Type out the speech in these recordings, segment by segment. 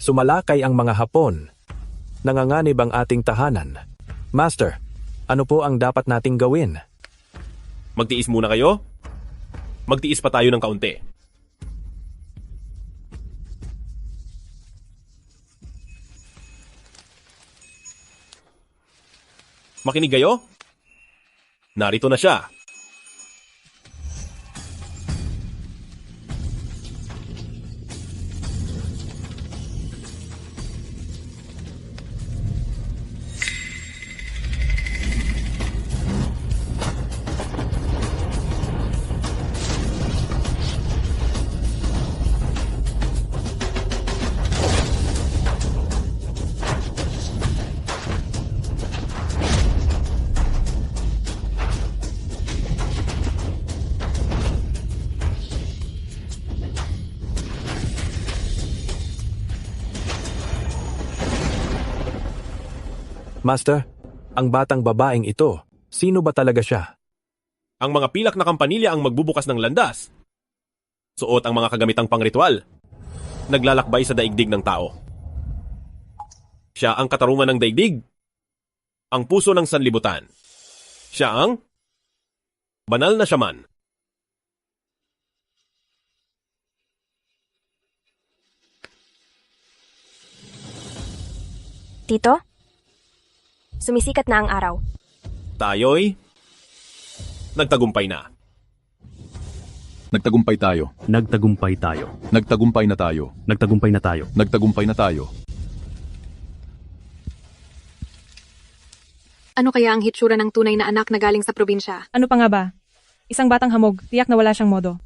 Sumalakay ang mga Hapon. Nanganganib ang ating tahanan. Master, ano po ang dapat nating gawin? Magtiis muna kayo? Magtiis pa tayo ng kaunti. Makinig kayo? Narito na siya. Master, ang batang babaeng ito, sino ba talaga siya? Ang mga pilak na kampanilya ang magbubukas ng landas. Suot ang mga kagamitang pangritual. Naglalakbay sa daigdig ng tao. Siya ang katarungan ng daigdig. Ang puso ng sanlibutan. Siya ang banal na shaman. Tito? Sumisikat na ang araw. Tayo'y nagtagumpay na. Nagtagumpay tayo. Nagtagumpay tayo. Nagtagumpay na tayo. Nagtagumpay na tayo. Nagtagumpay na tayo. Ano kaya ang hitsura ng tunay na anak na galing sa probinsya? Ano pa nga ba? Isang batang hamog, tiyak na wala siyang modo.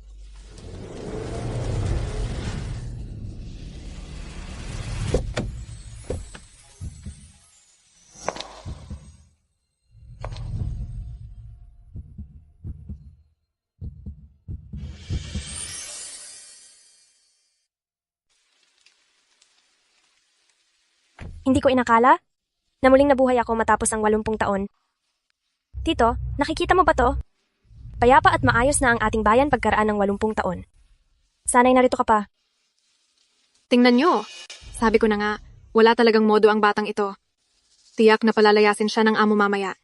Hindi ko inakala na muling nabuhay ako matapos ang 80 taon. Tito, nakikita mo ba to? Payapa at maayos na ang ating bayan pagkaraan ng 80 taon. Sana'y narito ka pa. Tingnan nyo. Sabi ko na nga, wala talagang modo ang batang ito. Tiyak na palalayasin siya ng amo mamaya.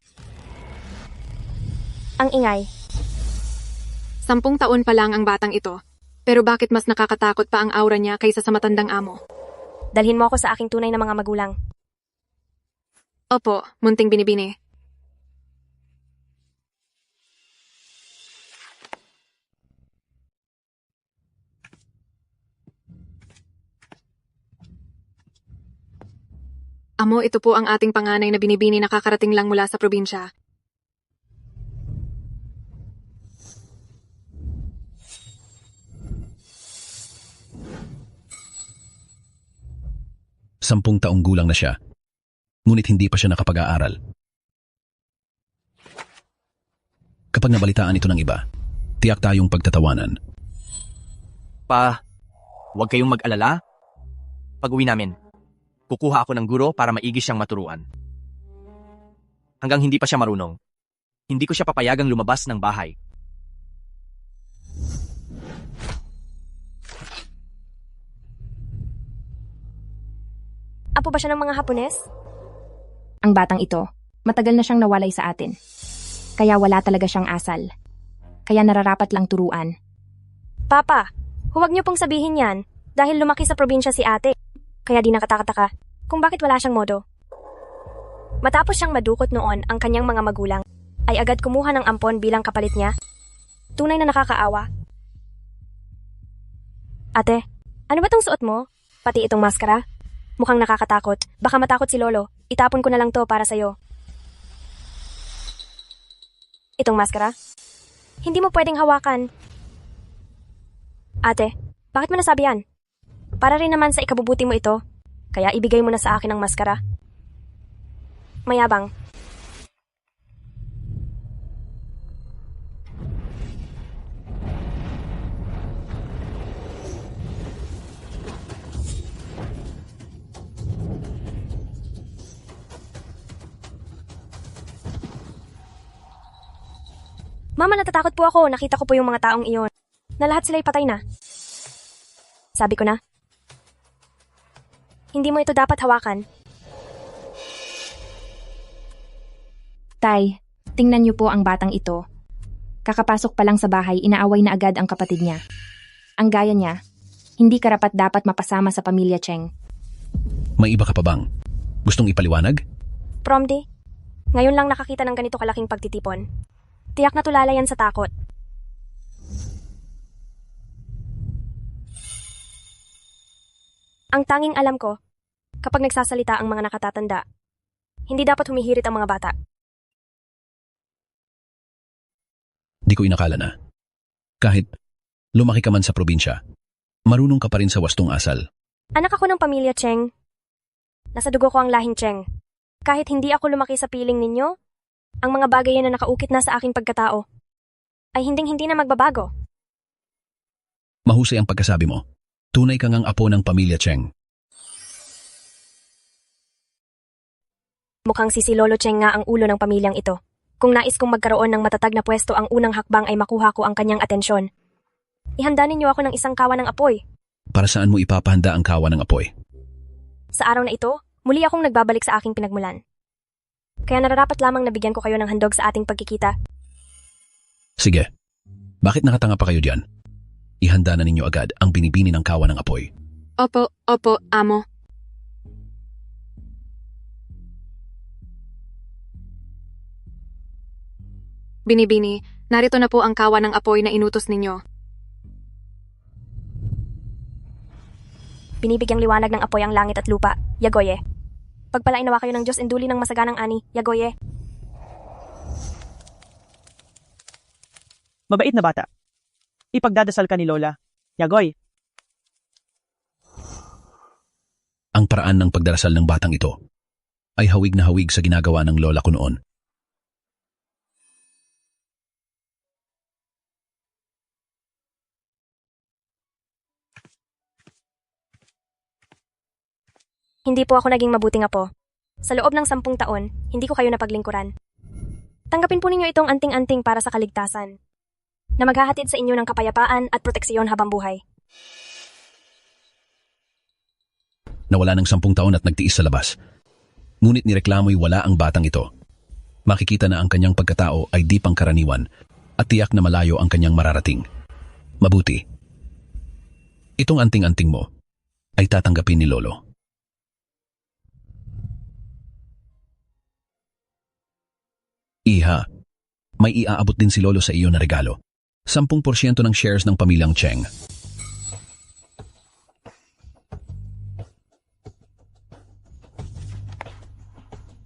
Ang ingay. 10 taon pa lang ang batang ito. Pero bakit mas nakakatakot pa ang aura niya kaysa sa matandang amo? Dalhin mo ako sa aking tunay na mga magulang. Opo, munting binibini. Amo, ito po ang ating panganay na binibini na kakarating lang mula sa probinsya. Sampung taong gulang na siya, ngunit hindi pa siya nakapag-aaral. Kapag nabalitaan ito ng iba, tiyak tayong pagtatawanan. Pa, huwag kayong mag-alala. Pag-uwi namin, kukuha ako ng guro para maigi siyang maturuan. Hanggang hindi pa siya marunong, hindi ko siya papayagang lumabas ng bahay. Apo ba siya ng mga Hapones? Ang batang ito, matagal na siyang nawalay sa atin. Kaya wala talaga siyang asal. Kaya nararapat lang turuan. Papa, huwag niyo pong sabihin yan dahil lumaki sa probinsya si ate. Kaya di nakatakataka kung bakit wala siyang modo. Matapos siyang madukot noon ang kanyang mga magulang, ay agad kumuha ng ampon bilang kapalit niya. Tunay na nakakaawa. Ate, ano ba tong suot mo? Pati itong maskara? Mukhang nakakatakot. Baka matakot si Lolo. Itapon ko na lang to para sa'yo. Itong maskara? Hindi mo pwedeng hawakan. Ate, bakit mo nasabi yan? Para rin naman sa ikabubuti mo ito. Kaya ibigay mo na sa akin ang maskara. Mayabang. Mama, natatakot po ako. Nakita ko po yung mga taong iyon. Na lahat sila'y patay na. Sabi ko na. Hindi mo ito dapat hawakan. Tay, tingnan niyo po ang batang ito. Kakapasok pa lang sa bahay, inaaway na agad ang kapatid niya. Ang gaya niya, hindi karapat-dapat mapasama sa pamilya Cheng. May iba ka pa bang? Gustong ipaliwanag? Promdi, ngayon lang nakakita ng ganito kalaking pagtitipon. Tiyak na tulala yan sa takot. Ang tanging alam ko, kapag nagsasalita ang mga nakatatanda, hindi dapat humihirit ang mga bata. Di ko inakala na. Kahit lumaki ka man sa probinsya, marunong ka pa rin sa wastong asal. Anak ako ng pamilya Cheng. Nasa dugo ko ang lahing Cheng. Kahit hindi ako lumaki sa piling ninyo, ang mga bagay na nakaukit na sa aking pagkatao ay hinding-hindi na magbabago. Mahusay ang pagkasabi mo. Tunay kang ang apo ng pamilya Cheng. Mukhang si Lolo Cheng nga ang ulo ng pamilyang ito. Kung nais kong magkaroon ng matatag na pwesto, ang unang hakbang ay makuha ko ang kanyang atensyon. Ihanda ninyo ako ng isang kawa ng apoy. Para saan mo ipapahanda ang kawa ng apoy? Sa araw na ito, muli akong nagbabalik sa aking pinagmulan. Kaya nararapat lamang na bigyan ko kayo ng handog sa ating pagkikita. Sige. Bakit nakatanga pa kayo diyan? Ihanda na ninyo agad ang binibini ng kawa ng apoy. Opo, amo. Binibini, narito na po ang kawa ng apoy na inutos ninyo. Binibigyang liwanag ng apoy ang langit at lupa, Yagoye. Pagpalain nawa kayo ng Diyos induli ng masaganang ani, Yagoye. Mabait na bata. Ipagdadasal ka ni Lola. Yagoy. Ang paraan ng pagdarasal ng batang ito ay hawig na hawig sa ginagawa ng lola ko noon. Hindi po ako naging mabuting apo. Sa loob ng 10 taon, hindi ko kayo napaglingkuran. Tanggapin po ninyo itong anting-anting para sa kaligtasan, na maghahatid sa inyo ng kapayapaan at proteksyon habang buhay. Nawala ng 10 taon at nagtiis sa labas. Ngunit nireklamo'y wala ang batang ito. Makikita na ang kanyang pagkatao ay di pangkaraniwan at tiyak na malayo ang kanyang mararating. Mabuti. Itong anting-anting mo ay tatanggapin ni Lolo. Iha, may iaabot din si Lolo sa iyo na regalo. 10% ng shares ng pamilyang Cheng.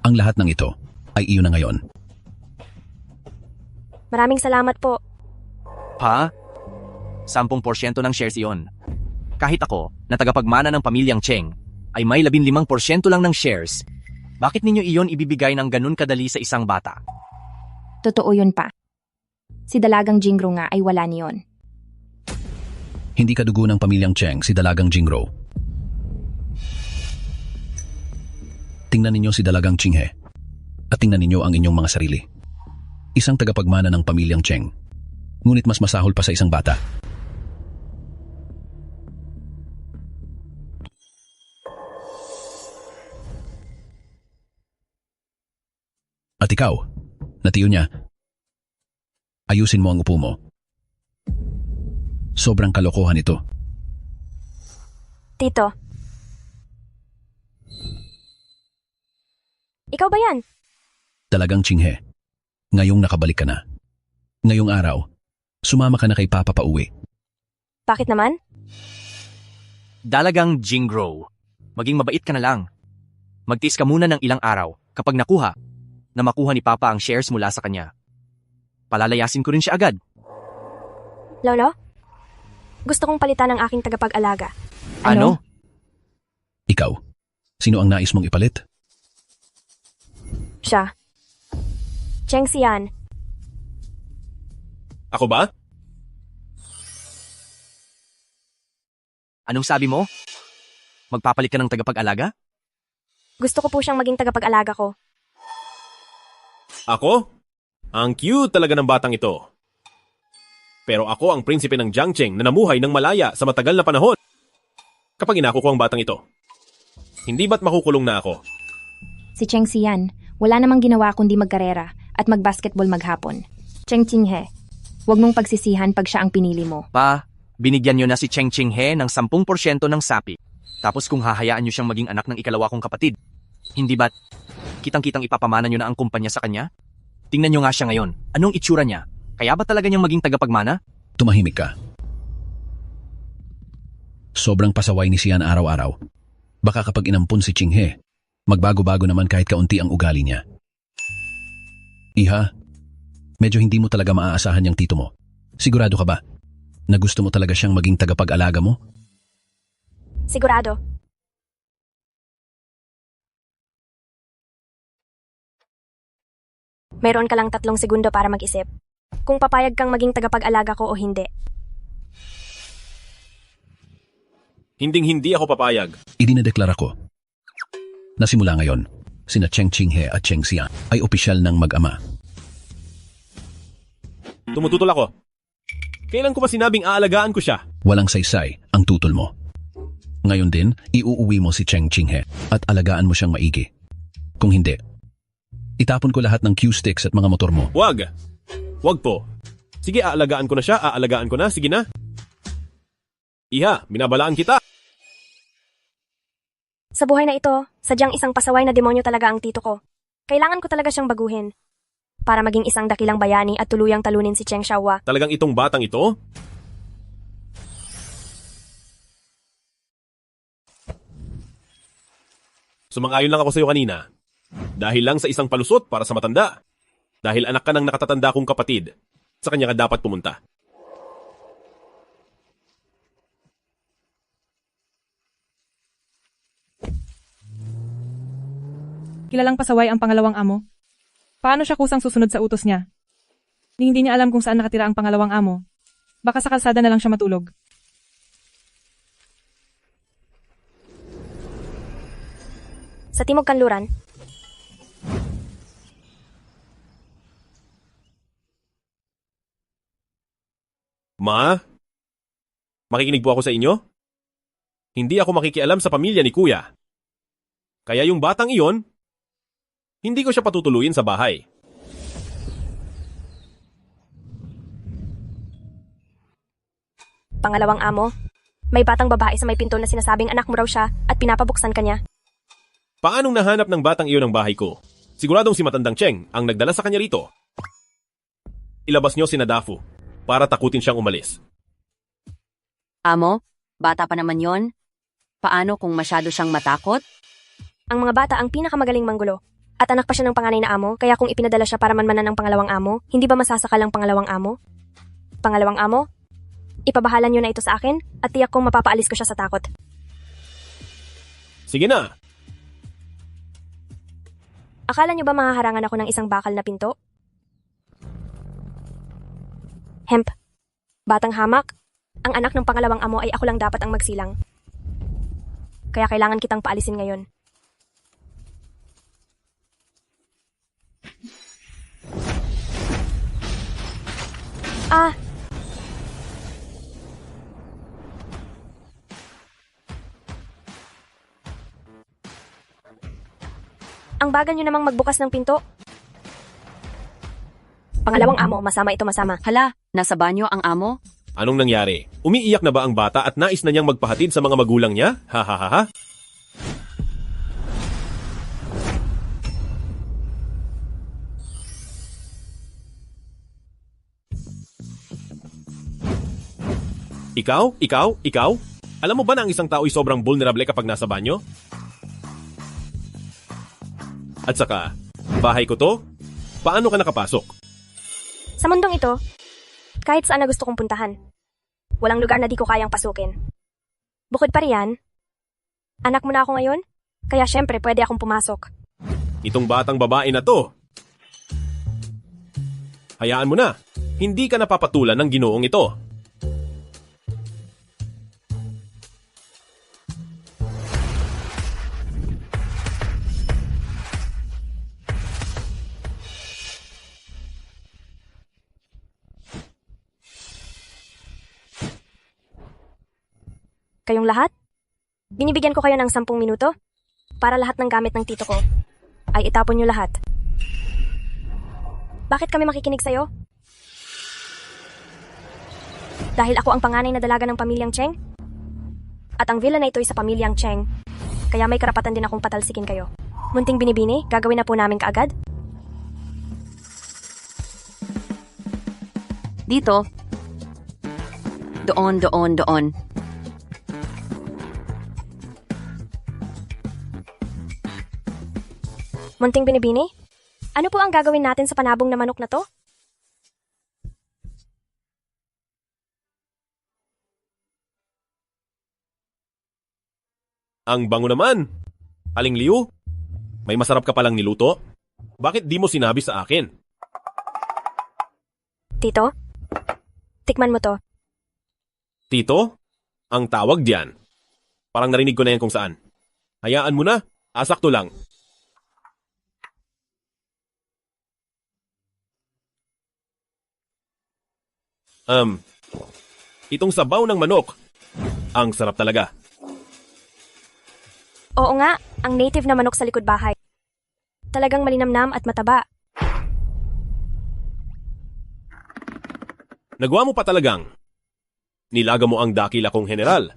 Ang lahat ng ito ay iyo na ngayon. Maraming salamat po. Pa? 10% ng shares iyon. Kahit ako, na tagapagmana ng pamilyang Cheng, ay may 15% lang ng shares. Bakit ninyo iyon ibibigay ng ganun kadali sa isang bata? Totoo yun pa. Si Dalagang Jingro nga ay wala niyon. Hindi kadugo ng pamilyang Cheng si Dalagang Jingro. Tingnan ninyo si Dalagang Chinghe at tingnan ninyo ang inyong mga sarili. Isang tagapagmana ng pamilyang Cheng, ngunit mas masahol pa sa isang bata. At ikaw, natiyo niya, ayusin mo ang upo mo. Sobrang kalokohan ito. Tito. Ikaw ba yan? Dalagang Chinghe, ngayong nakabalik ka na. Ngayong araw, sumama ka na kay Papa pauwi. Bakit naman? Dalagang Jingro, maging mabait ka na lang. Magtiis ka muna ng ilang araw kapag nakuha na makuha ni Papa ang shares mula sa kanya. Palalayasin ko rin siya agad. Lolo? Gusto kong palitan ang aking tagapag-alaga. Ano? Ikaw, sino ang nais mong ipalit? Siya. Cheng Xian. Ako ba? Anong sabi mo? Magpapalit ka ng tagapag-alaga? Gusto ko po siyang maging tagapag-alaga ko. Ako? Ang cute talaga ng batang ito. Pero ako ang prinsipe ng Jiangcheng na namuhay ng malaya sa matagal na panahon. Kapag inako ko ang batang ito, Hindi ba't makukulong na ako? Si Cheng Xian, wala namang ginawa kundi magkarera at magbasketball maghapon. Cheng Qinghe, huwag mong pagsisihan pag siya ang pinili mo. Pa, binigyan nyo na si Cheng Qinghe ng 10% ng sapi. Tapos kung hahayaan nyo siyang maging anak ng ikalawa kong kapatid, hindi ba't kitang-kitang ipapamana nyo na ang kumpanya sa kanya? Tingnan nyo nga siya ngayon. Anong itsura niya? Kaya ba talaga niyang maging tagapagmana? Tumahimik ka. Sobrang pasaway ni Xian araw-araw. Baka kapag inampun si Qinghe, magbago-bago naman kahit kaunti ang ugali niya. Iha, medyo hindi mo talaga maaasahan yung tito mo. Sigurado ka ba na gusto mo talaga siyang maging tagapag-alaga mo? Sigurado. Meron ka lang 3 segundo para mag-isip. Kung papayag kang maging tagapag-alaga ko o hindi. Hinding-hindi ako papayag. Idinedeklara ko na simula ngayon, sina Cheng Qinghe at Cheng Xian ay opisyal ng mag-ama. Tumututol ako. Kailan ko ba sinabing aalagaan ko siya? Walang saysay ang tutol mo. Ngayon din, iuuwi mo si Cheng Qinghe at alagaan mo siyang maigi. Kung hindi, itapon ko lahat ng Q-sticks at mga motor mo. Wag! Wag po. Sige, aalagaan ko na siya. Aalagaan ko na. Sige na. Iha, binabalaan kita. Sa buhay na ito, sadyang isang pasaway na demonyo talaga ang tito ko. Kailangan ko talaga siyang baguhin. Para maging isang dakilang bayani at tuluyang talunin si Cheng Xiaohua. Talagang itong batang ito? Sumang-ayon lang ako sa iyo kanina. Dahil lang sa isang palusot para sa matanda. Dahil anak ka ng nakatatanda kong kapatid. Sa kanya ka dapat pumunta. Kilalang pasaway ang pangalawang amo. Paano siya kusang susunod sa utos niya? Hindi niya alam kung saan nakatira ang pangalawang amo. Baka sa kalsada na lang siya matulog. Sa Timog Kanluran, Ma? Makikinig po ako sa inyo? Hindi ako makikialam sa pamilya ni Kuya. Kaya yung batang iyon, hindi ko siya patutuluyin sa bahay. pangalawang amo, may batang babae sa may pinto na sinasabing anak mo raw siya at pinapabuksan kanya. Paanong nahanap ng batang iyon ang bahay ko? Siguradong si Matandang Cheng ang nagdala sa kanya rito. Ilabas niyo si Nadafu para takutin siyang umalis. Amo, bata pa naman yon. Paano kung masyado siyang matakot? Ang mga bata ang pinakamagaling manggulo. At anak pa siya ng panganay na amo, kaya kung ipinadala siya para manmanan ng pangalawang amo, hindi ba masasakal ang pangalawang amo? Pangalawang amo, ipabahalan niyo na ito sa akin at tiyak kong mapapaalis ko siya sa takot. Sige na! Akala niyo ba mahaharangan ako ng isang bakal na pinto? Hemp, batang hamak, ang anak ng pangalawang amo ay ako lang dapat ang magsilang. Kaya kailangan kitang paalisin ngayon. Ah! Ang bagal nyo namang magbukas ng pinto. Pangalawang amo, masama ito masama. Hala, nasa banyo ang amo? Anong nangyari? Umiiyak na ba ang bata at nais na niyang magpahatid sa mga magulang niya? Ha ha ha ha? Ikaw? Alam mo ba na ang isang tao ay sobrang vulnerable kapag nasa banyo? At saka, bahay ko to? Paano ka nakapasok? Sa mundong ito, kahit saan na gusto kong puntahan, walang lugar na di ko kayang pasukin. Bukod pa riyan, anak mo na ako ngayon, kaya syempre pwede akong pumasok. Itong batang babae na to. Hayaan mo na, hindi ka napapatulan ng ginoong ito. Kayong lahat? Binibigyan ko kayo ng 10 minuto? para lahat ng gamit ng tito ko ay itapon niyo lahat. Bakit kami makikinig sa'yo? Dahil ako ang panganay na dalaga ng pamilyang Cheng? At ang villa na ito ay sa pamilyang Cheng, kaya may karapatan din akong patalsikin kayo. Munting binibini, gagawin na po namin kaagad? Dito. Doon, doon, doon. Munting binibini? Ano po ang gagawin natin sa panabong na manok na to? Ang bango naman. Aling Liu, may masarap ka palang niluto? Bakit di mo sinabi sa akin? Tito? Tikman mo to. Tito? Ang tawag diyan. Parang narinig ko na yan kung saan. Hayaan mo na. Asakto lang. Itong sabaw ng manok. Ang sarap talaga. Oo nga, ang native na manok sa likod bahay. Talagang malinamnam at mataba. Nagawa mo pa talagang. Nilaga mo ang dakila kong general.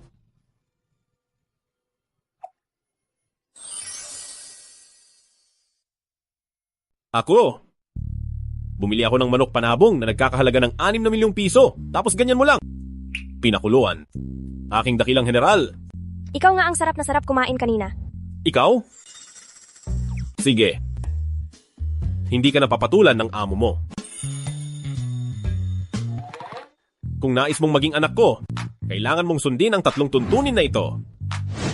Ako. Bumili ako ng manok panabong na nagkakahalaga ng 6 na milyong piso. Tapos ganyan mo lang. Pinakuluan. Aking dakilang general. Ikaw nga ang sarap na sarap kumain kanina. Ikaw? Sige. Hindi ka napapatulan ng amo mo. Kung nais mong maging anak ko, kailangan mong sundin ang 3 tuntunin na ito.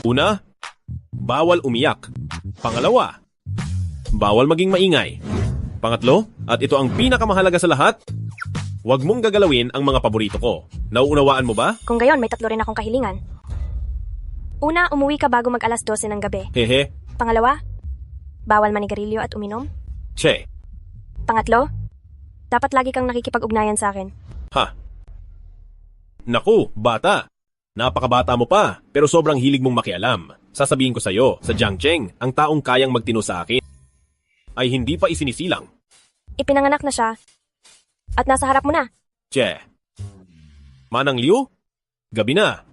Una, bawal umiyak. Pangalawa, bawal maging maingay. Pangatlo, at ito ang pinakamahalaga sa lahat, huwag mong gagalawin ang mga paborito ko. Nauunawaan mo ba? Kung gayon, may 3 rin akong kahilingan. Una, umuwi ka bago mag alas 12 ng gabi. Hehe. Pangalawa, bawal manigarilyo at uminom. Che. Pangatlo, dapat lagi kang nakikipag-ugnayan sa akin. Ha? Naku, bata. Napakabata mo pa, pero sobrang hilig mong makialam. Sasabihin ko sa'yo, sa Jiang Cheng, ang taong kayang magtino sa akin ay hindi pa isinisilang. Ipinanganak na siya at nasa harap mo na. Che. Manang Liu, gabi na.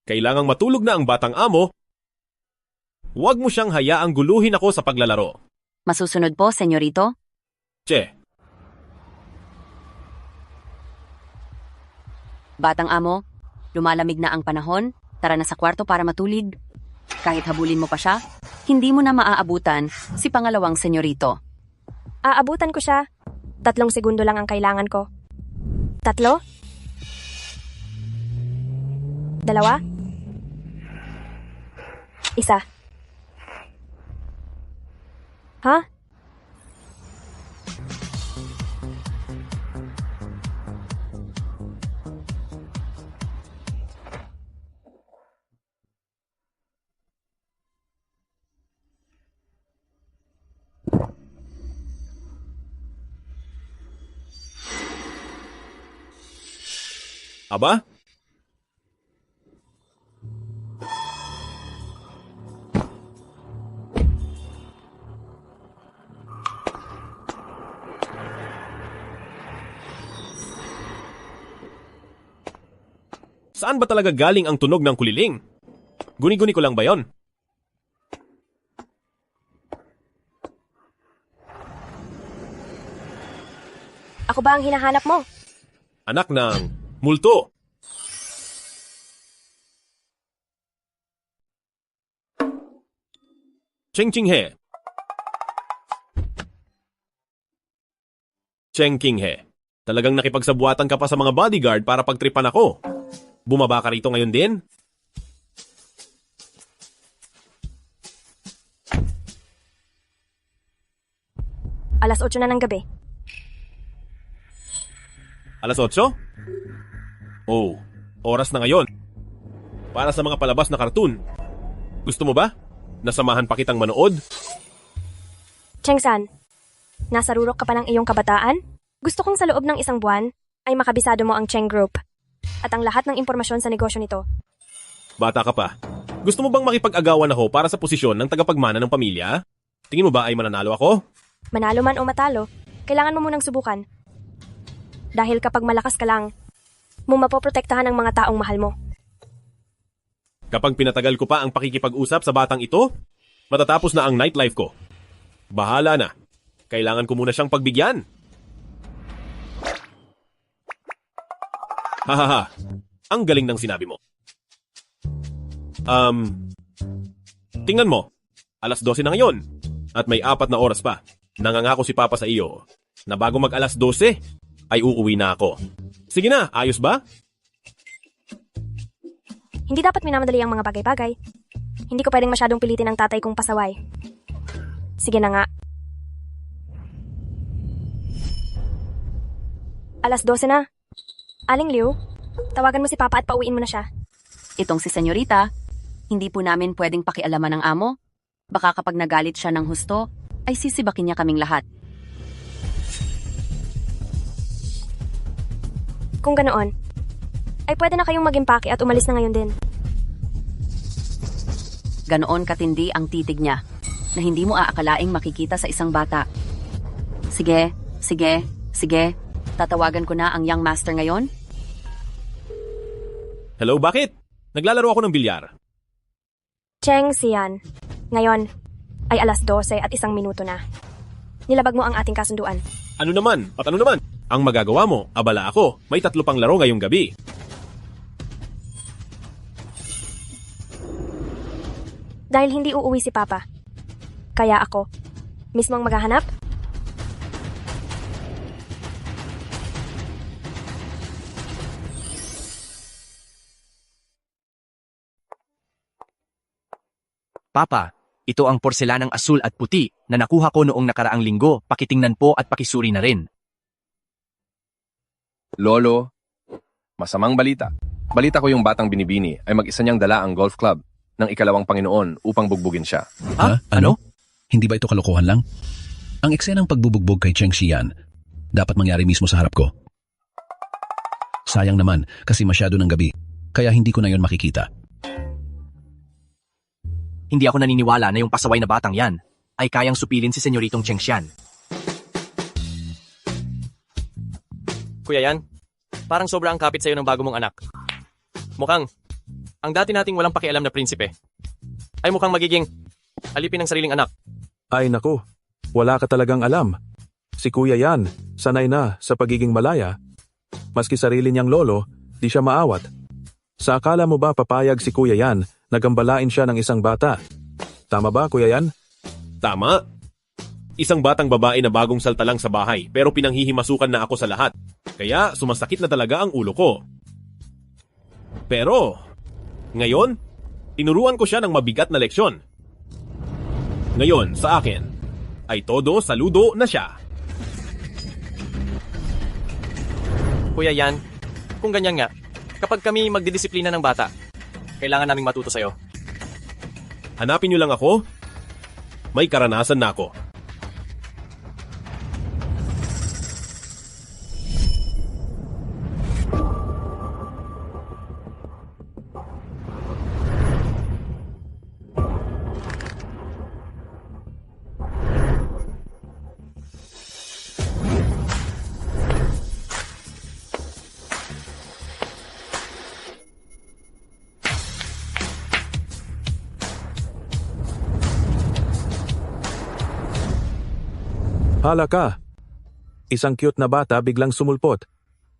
Kailangang matulog na ang batang amo. Huwag mo siyang hayaang guluhin ako sa paglalaro. Masusunod po, senyorito. Che. Batang amo, lumalamig na ang panahon. Tara na sa kwarto para matulog. Kahit habulin mo pa siya, hindi mo na maaabutan si pangalawang senyorito. Aabutan ko siya. 3 segundo lang ang kailangan ko. 3? 2? 1? Ha? Aba? Saan ba talaga galing ang tunog ng kuliling? Guni-guni ko lang ba yon? Ako ba ang hinahanap mo? Anak ng multo. Cheng Ching He. Cheng King He. Talagang nakipagsabuatan ka pa sa mga bodyguard para pagtripan ako. Bumaba ka rito ngayon din? Alas 8 na ng gabi. Alas 8? Oh, oras na ngayon. Para sa mga palabas na kartoon. Gusto mo ba? Nasamahan pa kitang manood? Cheng-san, nasa rurok ka pa ng iyong kabataan? Gusto kong sa loob ng 1 buwan ay makabisado mo ang Cheng Group at ang lahat ng impormasyon sa negosyo nito. Bata ka pa. Gusto mo bang makipag-agawan ako para sa posisyon ng tagapagmana ng pamilya? Tingin mo ba ay mananalo ako? Manalo man o matalo, kailangan mo munang subukan. Dahil kapag malakas ka lang, mo mapoprotektahan ang mga taong mahal mo. Kapag pinatagal ko pa ang pakikipag-usap sa batang ito, matatapos na ang nightlife ko. Bahala na. Kailangan ko muna siyang pagbigyan. Hahaha. Ang galing ng sinabi mo. Tingnan mo. 12:00 na ngayon. At may 4 na oras pa. Nangangako si Papa sa iyo na bago mag 12:00 ay uuwi na ako. Sige na, ayos ba? Hindi dapat minamadali ang mga bagay-bagay. Hindi ko pwedeng masyadong pilitin ang tatay kong pasaway. Sige na nga. 12:00 na. Aling Liu, tawagan mo si Papa at pauwiin mo na siya. Itong si senyorita, hindi po namin pwedeng pakialaman ng amo. Baka kapag nagalit siya ng husto, ay sisibakin niya kaming lahat. Kung ganoon, ay pwede na kayong mag-impake at umalis na ngayon din. Ganoon katindi ang titig niya, na hindi mo aakalaing makikita sa isang bata. Sige, sige, sige. Tatawagan ko na ang young master ngayon? Hello, bakit? Naglalaro ako ng bilyar. Cheng Xian, ngayon ay 12:00 at 1 minuto na. Nilabag mo ang ating kasunduan. Ano naman? At ano naman? Ang magagawa mo, abala ako. May 3 pang laro ngayong gabi. Dahil hindi uuwi si Papa. Kaya ako, mismo ang maghahanap? Papa, ito ang porselanang asul at puti na nakuha ko noong nakaraang linggo. Pakitingnan po at pakisuri na rin. Lolo, masamang balita. Balita ko yung batang binibini ay mag-isa niyang dala ang golf club ng 2nd Panginoon upang bugbugin siya. Ha? Ano? Hindi ba ito kalokohan lang? Ang eksenang pagbubugbog kay Cheng Xian, dapat mangyari mismo sa harap ko. Sayang naman kasi masyado ng gabi, kaya hindi ko na yon makikita. Hindi ako naniniwala na yung pasaway na batang yan ay kayang supilin si Senyoritong Cheng Xian. Kuya Yan, parang sobra ang kapit sa'yo ng bago mong anak. Mukhang, ang dati nating walang pakialam na prinsipe, ay mukhang magiging alipin ng sariling anak. Ay naku, wala ka talagang alam. Si Kuya Yan, sanay na sa pagiging malaya. Maski sarili niyang lolo, di siya maawat. Sa akala mo ba papayag si Kuya Yan na gambalain siya ng isang bata? Tama ba, Kuya Yan? Tama. Isang batang babae na bagong salta lang sa bahay pero pinanghihimasukan na ako sa lahat. Kaya sumasakit na talaga ang ulo ko. Pero, ngayon, tinuruan ko siya ng mabigat na leksyon. Ngayon, sa akin, ay todo saludo na siya. Kuya Yan, kung ganyan nga, kapag kami magdidisiplina ng bata, kailangan naming matuto sa'yo. Hanapin niyo lang ako. May karanasan na ako. Hala ka! Isang cute na bata biglang sumulpot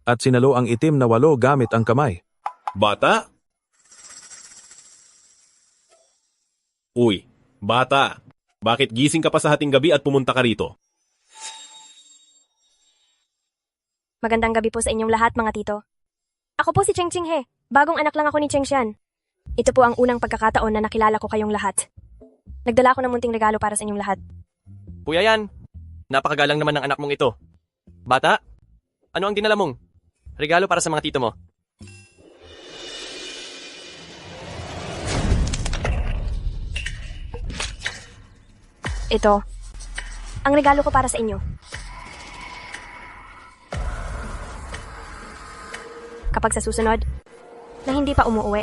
at sinalo ang itim na 8 gamit ang kamay. Bata? Uy, bata. Bakit gising ka pa sa hating gabi at pumunta ka rito? Magandang gabi po sa inyong lahat, mga tito. Ako po si Cheng Ching He. Bagong anak lang ako ni Cheng Xian. Ito po ang unang pagkakataon na nakilala ko kayong lahat. Nagdala ako ng munting regalo para sa inyong lahat. Kuya Yan, napakagalang naman ng anak mong ito. Bata, ano ang dinala mong regalo para sa mga tito mo? Ito, ang regalo ko para sa inyo. Kapag sa susunod, na hindi pa umuuwi,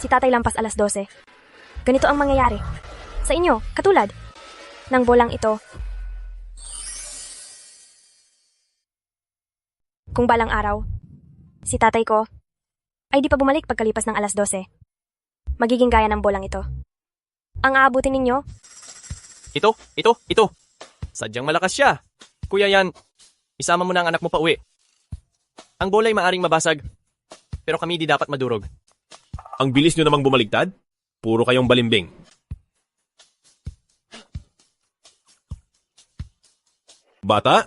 si Tatay lampas 12:00, ganito ang mangyayari. Sa inyo, katulad ng bolang ito. Kung balang araw, si tatay ko ay di pa bumalik pagkalipas ng alas 12. Magiging gaya ng bolang ito. Ang aabutin ninyo, Ito. Sadyang malakas siya. Kuya Yan, isama mo na ang anak mo pa uwi. Ang bola ay maaring mabasag, pero kami di dapat madurog. Ang bilis nyo namang bumaligtad? Puro kayong balimbing. Bata,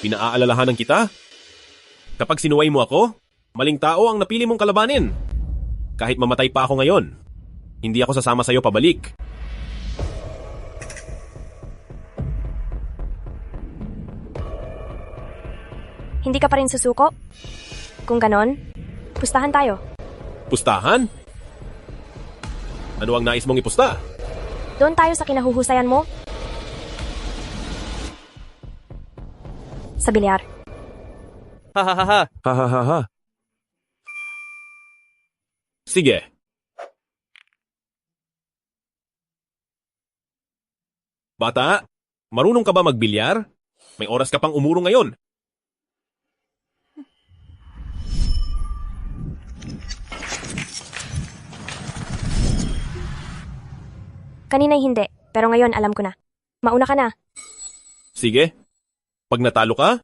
pinaaalalahanan kita. Kapag sinuway mo ako, maling tao ang napili mong kalabanin. Kahit mamatay pa ako ngayon, hindi ako sasama sa'yo pabalik. hindi ka pa rin susuko? Kung ganon, pustahan tayo. Pustahan? Ano ang nais mong ipusta? Doon tayo sa kinahuhusayan mo. Sa bilyar. Hahaha. Hahaha. Sige. Bata, marunong ka ba magbilyar? May oras ka pang umurong ngayon. Kanina'y hindi, pero ngayon alam ko na. Mauna ka na. Sige. Pag natalo ka,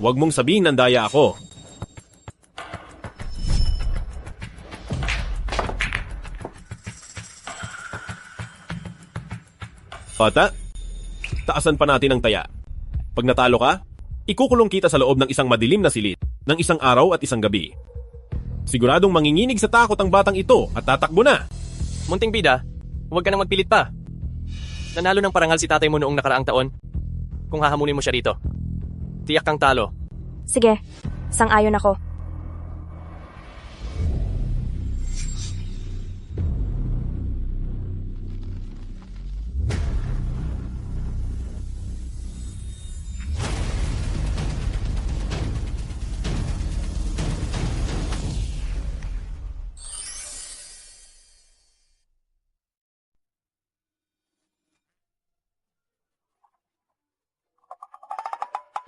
huwag mong sabihin nandaya ako. Bata, taasan pa natin ang taya. Pag natalo ka, ikukulong kita sa loob ng isang madilim na silid, ng isang araw at isang gabi. Siguradong manginginig sa takot ang batang ito at tatakbo na. Munting bida, huwag ka nang magpilit pa. Nanalo ng parangal si tatay mo noong nakaraang taon. Kung hahamunin mo siya rito, tiyak kang talo. Sige, sang-ayon ako.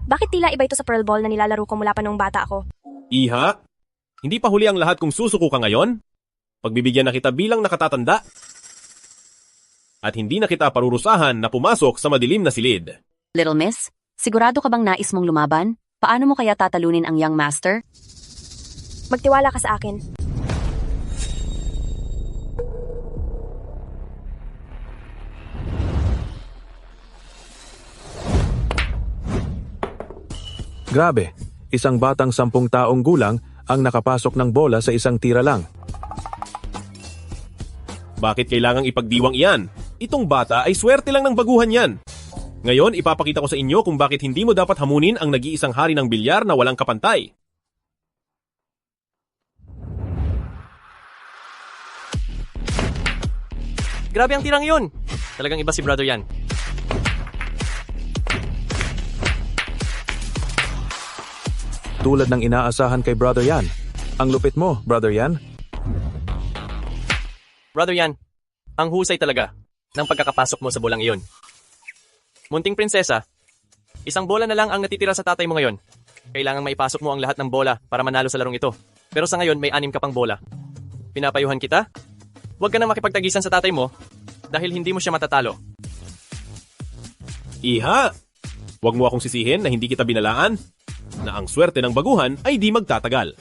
Bakit tila iba ito sa Pearl Ball na nilalaro ko mula pa noong bata ako? Iha, hindi pa huli ang lahat kung susuko ka ngayon? Pagbibigyan na kita bilang nakatatanda. At hindi na kita parurusahan na pumasok sa madilim na silid. Little Miss, sigurado ka bang nais mong lumaban? Paano mo kaya tatalunin ang young master? Magtiwala ka sa akin. Grabe, isang batang 10 taong gulang ang nakapasok ng bola sa isang tira lang. Bakit kailangang ipagdiwang iyan? Itong bata ay swerte lang ng baguhan yan. Ngayon, ipapakita ko sa inyo kung bakit hindi mo dapat hamunin ang nag-iisang hari ng bilyar na walang kapantay. Grabe ang tirang yun! Talagang iba si brother yan. Tulad ng inaasahan kay Brother Yan. Ang lupit mo, Brother Yan. Brother Yan, ang husay talaga ng pagkakapasok mo sa bolang iyon. Munting prinsesa, isang bola na lang ang natitira sa tatay mo ngayon. Kailangang maipasok mo ang lahat ng bola para manalo sa larong ito. Pero sa ngayon may 6 ka pang bola. Pinapayuhan kita? Huwag ka na makipagtagisan sa tatay mo dahil hindi mo siya matatalo. Iha, huwag mo akong sisihin na hindi kita binalaan na ang swerte ng baguhan ay di magtatagal.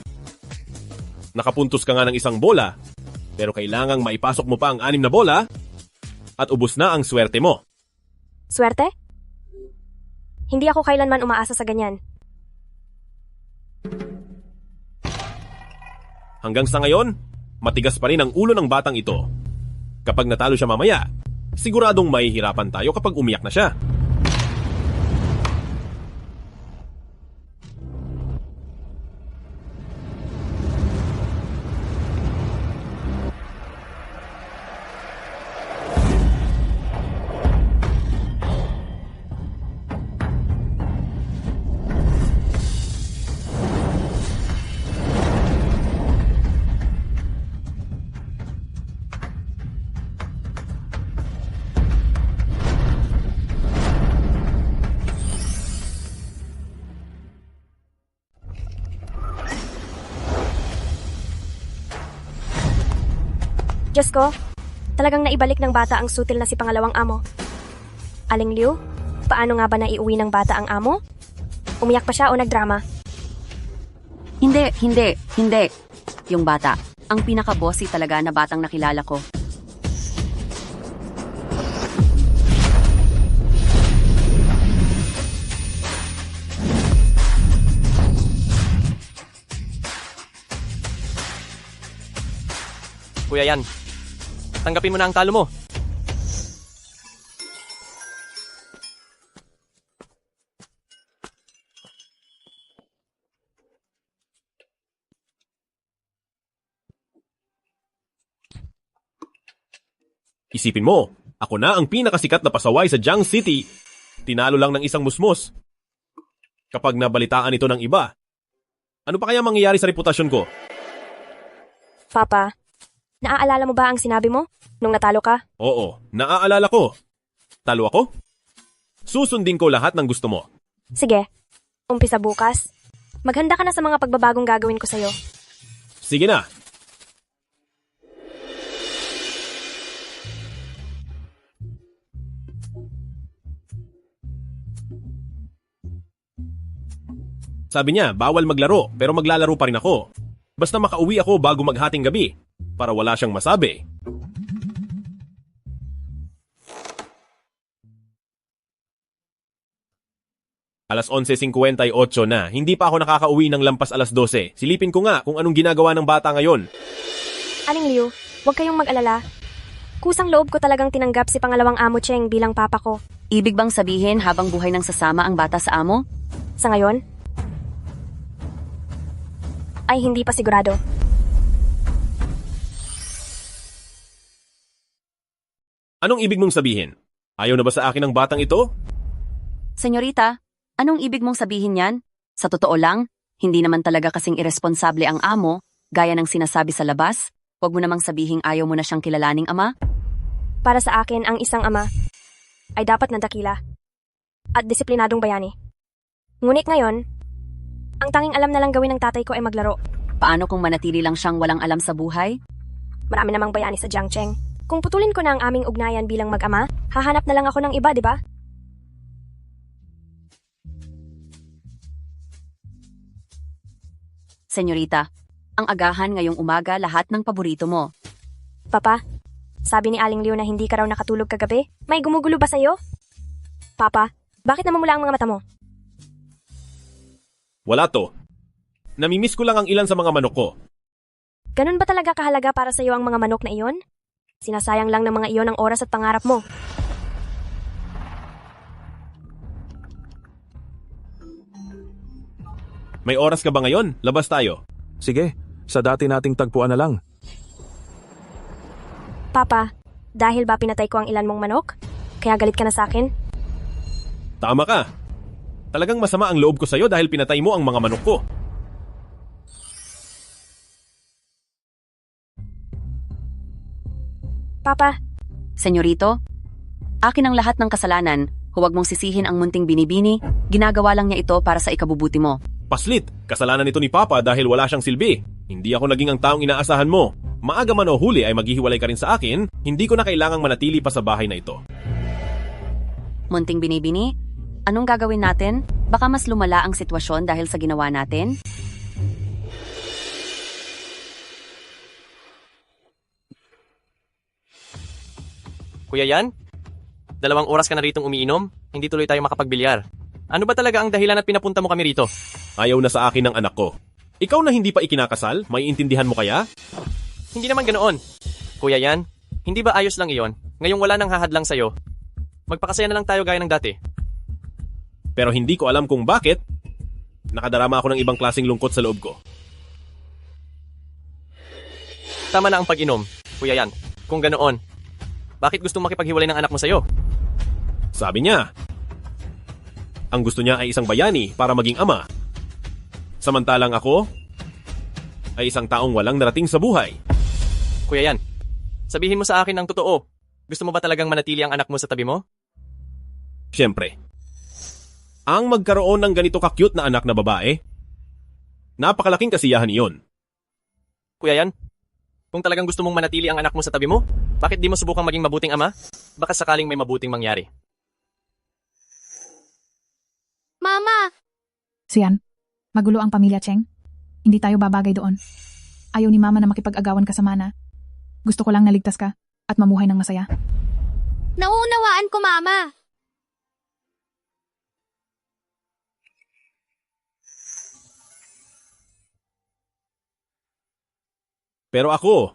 Nakapuntos ka nga ng isang bola, pero kailangang maipasok mo pa ang 6 na bola at ubos na ang swerte mo. Swerte? Hindi ako kailanman umaasa sa ganyan. Hanggang sa ngayon, matigas pa rin ang ulo ng batang ito. Kapag natalo siya mamaya, siguradong mahihirapan tayo kapag umiyak na siya. Diyos ko, talagang naibalik ng bata ang sutil na si pangalawang amo. Aling Liu, paano nga ba naiuwi ng bata ang amo? Umiyak pa siya o nagdrama? Hindi. Yung bata. Ang pinaka-bossy talaga na batang nakilala ko. Kuya Yan, tanggapin mo na ang talo mo. Isipin mo, ako na ang pinakasikat na pasaway sa Jiang City. Tinalo lang ng isang musmos. Kapag nabalitaan ito ng iba, ano pa kaya mangyayari sa reputasyon ko? Papa, naaalala mo ba ang sinabi mo nung natalo ka? Oo, naaalala ko. Talo ako? Susundin ko lahat ng gusto mo. Sige, umpisa bukas. Maghanda ka na sa mga pagbabagong gagawin ko sa'yo. Sige na. Sabi niya, bawal maglaro, pero maglalaro pa rin ako. Basta makauwi ako bago maghating gabi, para wala siyang masabi. Alas 11:58 na, hindi pa ako nakakauwi ng lampas alas 12. Silipin ko nga kung anong ginagawa ng bata ngayon. Aling Liu, huwag kayong mag-alala. Kusang loob ko talagang tinanggap si pangalawang amo Cheng bilang papa ko. Ibig bang sabihin habang buhay nang sasama ang bata sa amo? Sa ngayon, ay hindi pa sigurado. Anong ibig mong sabihin? Ayaw na ba sa akin ang batang ito? Senyorita, anong ibig mong sabihin yan? Sa totoo lang, hindi naman talaga kasing iresponsable ang amo, gaya ng sinasabi sa labas. Huwag mo namang sabihing ayaw mo na siyang kilalaning ama. Para sa akin, ang isang ama ay dapat na dakila at disiplinadong bayani. Ngunit ngayon, ang tanging alam na lang gawin ng tatay ko ay maglaro. Paano kung manatili lang siyang walang alam sa buhay? Marami namang bayani sa Jiang Cheng. Kung putulin ko na ang aming ugnayan bilang mag-ama, hahanap na lang ako ng iba, di ba? Senyorita, ang agahan ngayong umaga lahat ng paborito mo. Papa, sabi ni Aling Liu na hindi ka raw nakatulog kagabi. May gumugulo ba sa'yo? Papa, bakit namumula ang mga mata mo? Wala to. Namimiss ko lang ang ilan sa mga manok ko. Ganun ba talaga kahalaga para sa'yo ang mga manok na iyon? Sinasayang lang ng mga iyon ang oras at pangarap mo. May oras ka ba ngayon? Labas tayo. Sige, sa dati nating tagpuan na lang. Papa, dahil ba pinatay ko ang ilan mong manok? Kaya galit ka na sa akin? Tama ka. Talagang masama ang loob ko sa'yo dahil pinatay mo ang mga manok ko. Papa. Senyorito, akin ang lahat ng kasalanan. Huwag mong sisihin ang munting binibini. Ginagawa lang niya ito para sa ikabubuti mo. Paslit, kasalanan ito ni Papa dahil wala siyang silbi. Hindi ako naging ang taong inaasahan mo. Maaga man o huli ay maghihiwalay ka rin sa akin, hindi ko na kailangang manatili pa sa bahay na ito. Munting binibini? Anong gagawin natin? Baka mas lumala ang sitwasyon dahil sa ginawa natin? Kuya Yan, 2 oras ka na ritong umiinom, hindi tuloy tayo makapagbilyar. Ano ba talaga ang dahilan at pinapunta mo kami rito? Ayaw na sa akin ng anak ko. Ikaw na hindi pa ikinakasal, may intindihan mo kaya? Hindi naman ganoon. Kuya Yan, hindi ba ayos lang iyon? Ngayong wala nang hahadlang sa'yo. Magpakasaya na lang tayo gaya ng dati. Pero hindi ko alam kung bakit. Nakadarama ako ng ibang klaseng lungkot sa loob ko. Tama na ang pag-inom, Kuya Yan. Kung ganoon, bakit gusto makipaghiwalay ng anak mo sa'yo? Sabi niya, ang gusto niya ay isang bayani para maging ama. Samantalang ako ay isang taong walang narating sa buhay. Kuya Yan, sabihin mo sa akin ang totoo. Gusto mo ba talagang manatili ang anak mo sa tabi mo? Siyempre. Ang magkaroon ng ganito ka-cute na anak na babae, napakalaking kasiyahan iyon. Kuya Yan, Kung talagang gusto mong manatili ang anak mo sa tabi mo, bakit di mo subukang maging mabuting ama? Baka sakaling may mabuting mangyari. Mama! Siyan, magulo ang pamilya, Cheng. Hindi tayo babagay doon. Ayaw ni Mama na makipag-agawan ka sa Mana. Gusto ko lang naligtas ka at mamuhay ng masaya. Nauunawaan ko, Mama. Pero ako,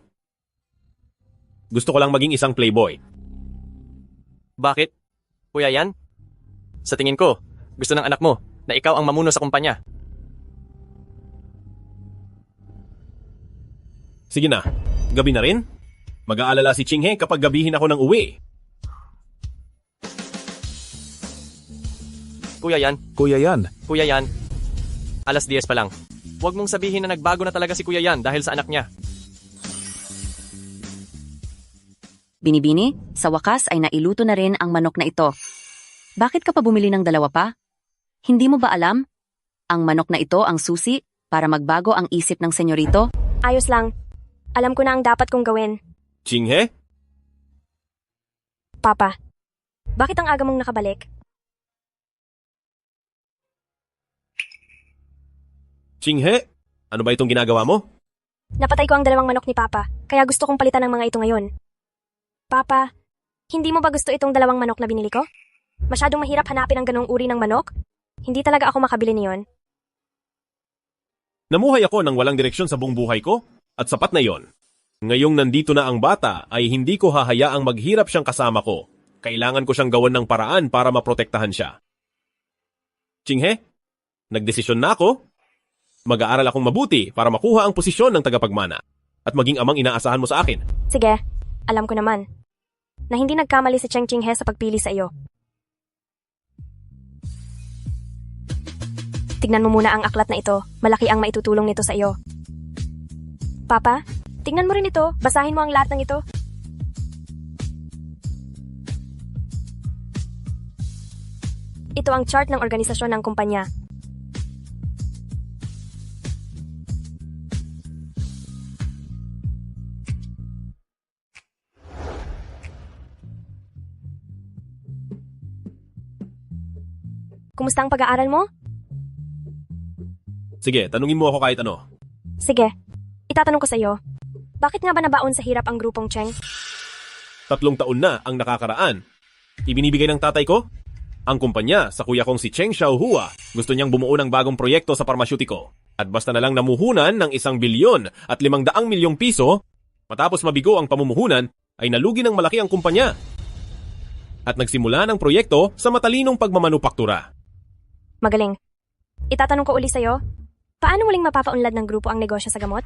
gusto ko lang maging isang playboy. Bakit? Kuya Yan? Sa tingin ko, gusto ng anak mo na ikaw ang mamuno sa kumpanya. Sige na, gabi na rin. Mag-aalala si Chinghe kapag gabihin ako ng uwi. Kuya Yan, Kuya Yan, Kuya Yan. Alas 10 pa lang. Huwag mong sabihin na nagbago na talaga si Kuya Yan dahil sa anak niya. Binibini, sa wakas ay nailuto na rin ang manok na ito. Bakit ka pa bumili ng dalawa pa? Hindi mo ba alam? Ang manok na ito ang susi para magbago ang isip ng senyorito? Ayos lang. Alam ko na ang dapat kong gawin. Chinghe? Papa, bakit ang aga mong nakabalik? Chinghe? Ano ba itong ginagawa mo? Napatay ko ang dalawang manok ni Papa, kaya gusto kong palitan ng mga ito ngayon. Papa, hindi mo ba gusto itong dalawang manok na binili ko? Masyadong mahirap hanapin ang ganong uri ng manok. Hindi talaga ako makabili niyon. Namuhay ako ng walang direksyon sa buong buhay ko, at sapat na yon. Ngayong nandito na ang bata, ay hindi ko hahayaang maghirap siyang kasama ko. Kailangan ko siyang gawan ng paraan para maprotektahan siya. Chinghe, nagdesisyon na ako. Mag-aaral akong mabuti para makuha ang posisyon ng tagapagmana at maging amang inaasahan mo sa akin. Sige, alam ko naman na hindi nagkamali si Cheng Chinghe sa pagpili sa iyo. Tignan mo muna ang aklat na ito. Malaki ang maitutulong nito sa iyo. Papa, tignan mo rin ito. Basahin mo ang lahat ng ito. Ito ang chart ng organisasyon ng kumpanya. Kumusta ang pag-aaral mo? Sige, tanungin mo ako kahit ano. Sige, itatanong ko sa iyo. Bakit nga ba nabaon sa hirap ang grupong Cheng? 3 taon na ang nakakaraan. Ibinibigay ng tatay ko? Ang kumpanya sa kuya kong si Cheng Xiaohua gusto niyang bumuo ng bagong proyekto sa parmasyutiko. At basta na lang namuhunan ng 1 bilyon at 500 milyong piso, matapos mabigo ang pamumuhunan, ay nalugi ng malaki ang kumpanya. At nagsimula ng proyekto sa matalinong pagmamanupaktura. Magaling. Itatanong ko uli sa'yo, paano muling mapapaunlad ng grupo ang negosyo sa gamot?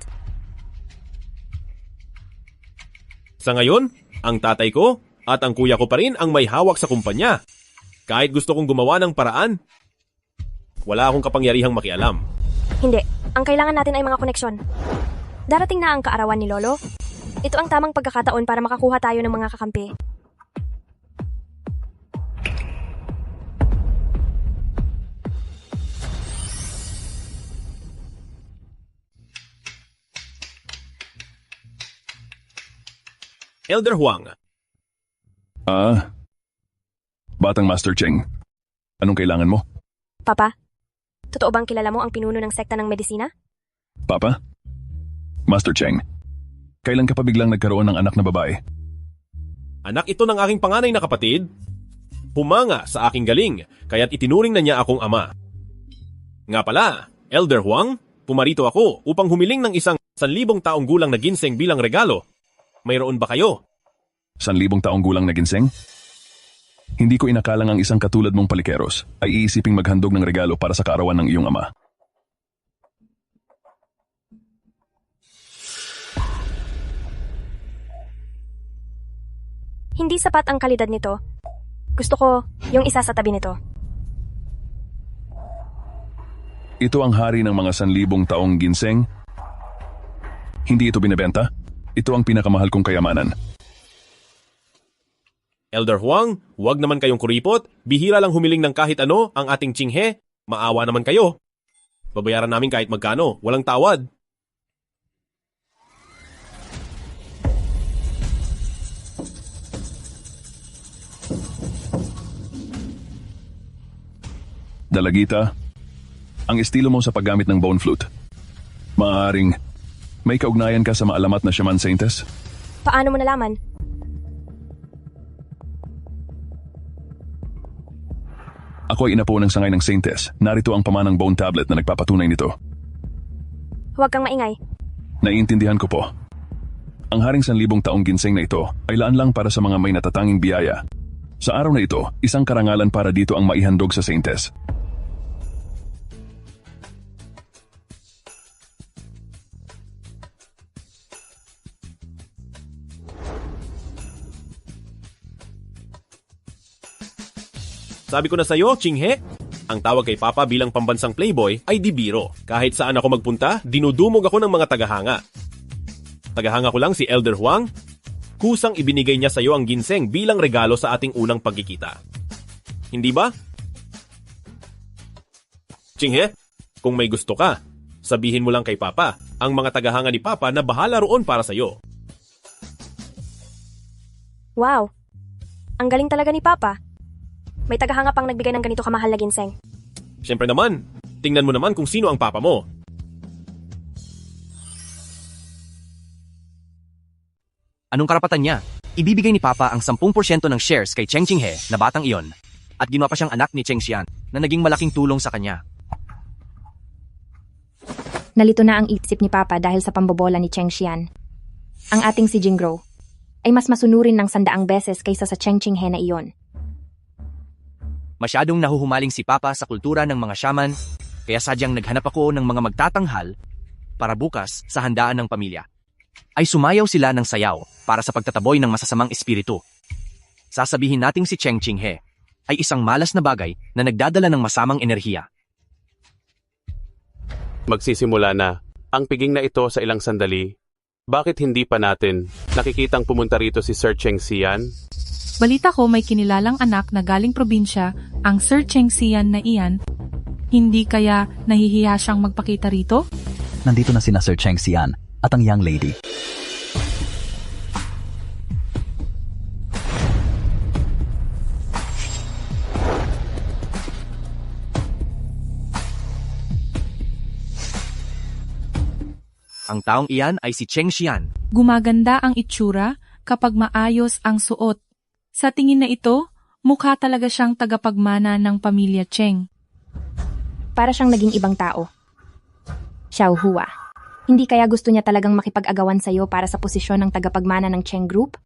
Sa ngayon, ang tatay ko at ang kuya ko pa rin ang may hawak sa kumpanya. Kahit gusto kong gumawa ng paraan, wala akong kapangyarihang makialam. Hindi. Ang kailangan natin ay mga koneksyon. Darating na ang kaarawan ni Lolo. Ito ang tamang pagkakataon para makakuha tayo ng mga kakampi. Elder Huang. Batang Master Cheng. Anong kailangan mo? Papa, totoo bang kilala mo ang pinuno ng sekta ng medisina? Papa? Master Cheng, kailan ka pa biglang nagkaroon ng anak na babae? Anak ito ng aking panganay na kapatid. Humanga sa aking galing, kaya't itinuring na niya akong ama. Nga pala, Elder Huang, pumarito ako upang humiling ng isang 1,000 taong gulang na ginseng bilang regalo. Mayroon ba kayo? 1,000 taong gulang na ginseng? Hindi ko inakalang ang isang katulad mong palikeros ay iisiping maghandog ng regalo para sa kaarawan ng iyong ama. Hindi sapat ang kalidad nito. Gusto ko yung isa sa tabi nito. Ito ang hari ng mga 1,000 taong ginseng? Hindi ito binebenta? Ito ang pinakamahal kong kayamanan. Elder Huang, huwag naman kayong kuripot. Bihira lang humiling ng kahit ano ang ating Chinghe. Maawa naman kayo. Babayaran namin kahit magkano. Walang tawad. Dalagita, ang estilo mo sa paggamit ng bone flute. Maaaring may kaugnayan ka sa maalamat na Shaman Saintes? Paano mo nalaman? Ako ay inapo ng sangay ng Saintes. Narito ang pamanang bone tablet na nagpapatunay nito. Huwag kang maingay. Naiintindihan ko po. Ang Haring 1,000 taong ginseng na ito ay laan lang para sa mga may natatanging biyaya. Sa araw na ito, isang karangalan para dito ang maihandog sa Saintes. Sabi ko na sa'yo, Chinghe, ang tawag kay Papa bilang pambansang playboy ay di biro. Kahit saan ako magpunta, dinudumog ako ng mga tagahanga. Tagahanga ko lang si Elder Huang. Kusang ibinigay niya sa'yo ang ginseng bilang regalo sa ating unang pagkikita. Hindi ba? Chinghe, kung may gusto ka, sabihin mo lang kay Papa. Ang mga tagahanga ni Papa na bahala roon para sa'yo. Wow! Ang galing talaga ni Papa. May tagahanga pang nagbigay ng ganito kamahal na ginseng. Siyempre naman, tingnan mo naman kung sino ang Papa mo. Anong karapatan niya? Ibibigay ni Papa ang 10% ng shares kay Cheng Chinghe na batang iyon at ginawa pa siyang anak ni Cheng Xian na naging malaking tulong sa kanya. Nalito na ang isip ni Papa dahil sa pambobola ni Cheng Xian. Ang ating si Jingro ay mas masunurin ng 100 beses kaysa sa Cheng Chinghe na iyon. Masyadong nahuhumaling si Papa sa kultura ng mga shaman, kaya sadyang naghanap ako ng mga magtatanghal para bukas sa handaan ng pamilya. Ay sumayaw sila ng sayaw para sa pagtataboy ng masasamang espiritu. Sasabihin nating si Cheng Chinghe ay isang malas na bagay na nagdadala ng masamang enerhiya. Magsisimula na ang piging na ito sa ilang sandali. Bakit hindi pa natin nakikitang pumunta rito si Sir Cheng Xian? Balita ko may kinilalang anak na galing probinsya, ang Sir Cheng Xian na iyan. Hindi kaya nahihiya siyang magpakita rito? Nandito na sina Sir Cheng Xian at ang young lady. Ang taong iyan ay si Cheng Xian. Gumaganda ang itsura kapag maayos ang suot. Sa tingin na ito, mukha talaga siyang tagapagmana ng pamilya Cheng. Para siyang naging ibang tao. Xiao Hua, hindi kaya gusto niya talagang makipag-agawan sa'yo para sa posisyon ng tagapagmana ng Cheng Group?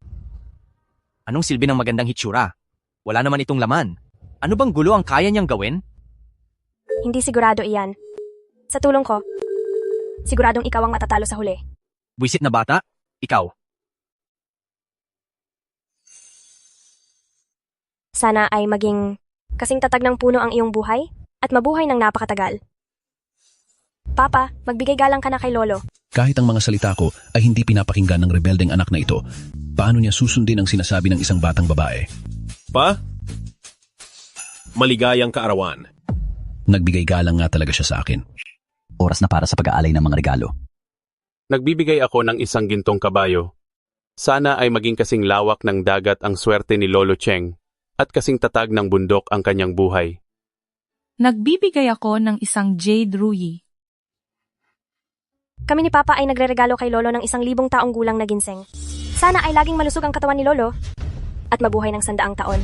Anong silbi ng magandang hitsura? Wala naman itong laman. Ano bang gulo ang kaya niyang gawin? Hindi sigurado iyan. Sa tulong ko, siguradong ikaw ang matatalo sa huli. Buisit na bata? Ikaw. Sana ay maging kasing tatag ng puno ang iyong buhay at mabuhay ng napakatagal. Papa, magbigay galang ka na kay Lolo. Kahit ang mga salita ko ay hindi pinapakinggan ng rebeldeng anak na ito, paano niya susundin ang sinasabi ng isang batang babae? Pa? Maligayang kaarawan. Nagbigay galang nga talaga siya sa akin. Oras na para sa pag-aalay ng mga regalo. Nagbibigay ako ng isang gintong kabayo. Sana ay maging kasing lawak ng dagat ang swerte ni Lolo Cheng at kasing tatag ng bundok ang kanyang buhay. Nagbibigay ako ng isang jade ruyi. Kami ni Papa ay nagreregalo kay Lolo ng 1,000 taong gulang na ginseng. Sana ay laging malusog ang katawan ni Lolo at mabuhay ng 100 taon.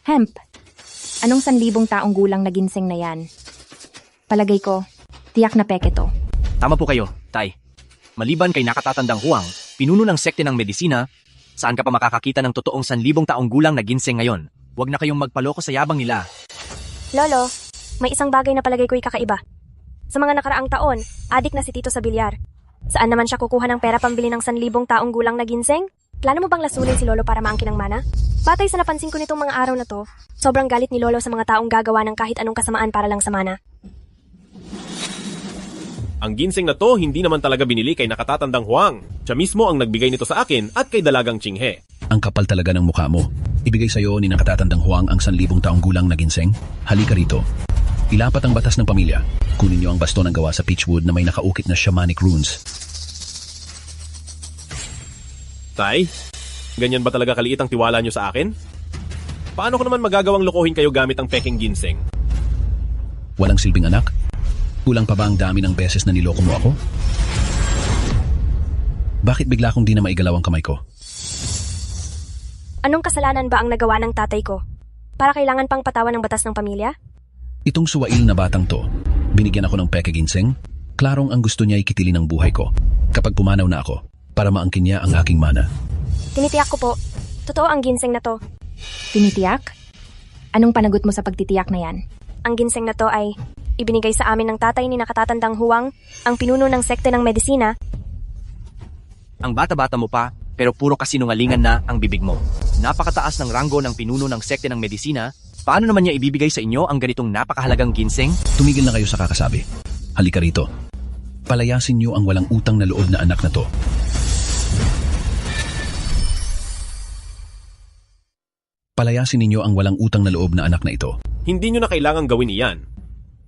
Hemp, anong 1,000 taong gulang na ginseng na yan? Palagay ko, tiyak na peke to. Tama po kayo, Tay. Maliban kay nakatatandang Huang, pinuno ng sekte ng medisina, saan ka pa makakakita ng totoong 1,000 taong gulang na ginseng ngayon? Huwag na kayong magpaloko sa yabang nila. Lolo, may isang bagay na palagay ko'y kakaiba. Sa mga nakaraang taon, adik na si Tito sa bilyar. Saan naman siya kukuha ng pera pambili ng 1,000 taong gulang na ginseng? Plano mo bang lasunin si Lolo para maangkin ng mana? Batay sa napansin ko nitong mga araw na to, sobrang galit ni Lolo sa mga taong gagawa ng kahit anong kasamaan para lang sa mana. Ang ginseng na to hindi naman talaga binili kay nakatatandang Huang. Siya mismo ang nagbigay nito sa akin at kay dalagang Chinghe. Ang kapal talaga ng mukha mo. Ibigay sa'yo ni nakatatandang Huang ang 1,000 taong gulang na ginseng? Halika rito. Ilapat ang batas ng pamilya. Kunin niyo ang baston ng gawa sa peachwood na may nakaukit na shamanic runes. Tay, ganyan ba talaga kaliit ang tiwala niyo sa akin? Paano ko naman magagawang lokohin kayo gamit ang peking ginseng? Walang silbing anak? Kulang pa ba ang dami ng beses na niloko mo ako? Bakit bigla kong di na maigalaw ang kamay ko? Anong kasalanan ba ang nagawa ng tatay ko? Para kailangan pang patawan ng batas ng pamilya? Itong suwail na batang to, binigyan ako ng peke ginseng, klarong ang gusto niya ikitilin ang buhay ko kapag pumanaw na ako para maangkin niya ang aking mana. Tinitiyak ko po. Totoo ang ginseng na to. Tinitiyak? Anong panagot mo sa pagtitiyak na yan? Ang ginseng na to ay ibinigay sa amin ng tatay ni nakatatandang Huwang, ang pinuno ng sekte ng medisina. Ang bata-bata mo pa, pero puro kasinungalingan na ang bibig mo. Napakataas ng ranggo ng pinuno ng sekte ng medisina. Paano naman niya ibibigay sa inyo ang ganitong napakahalagang ginseng? Tumigil na kayo sa kakasabi. Halika rito. Palayasin niyo ang walang utang na loob na anak na to. Palayasin ninyo ang walang utang na loob na anak na ito. Hindi nyo na kailangang gawin iyan.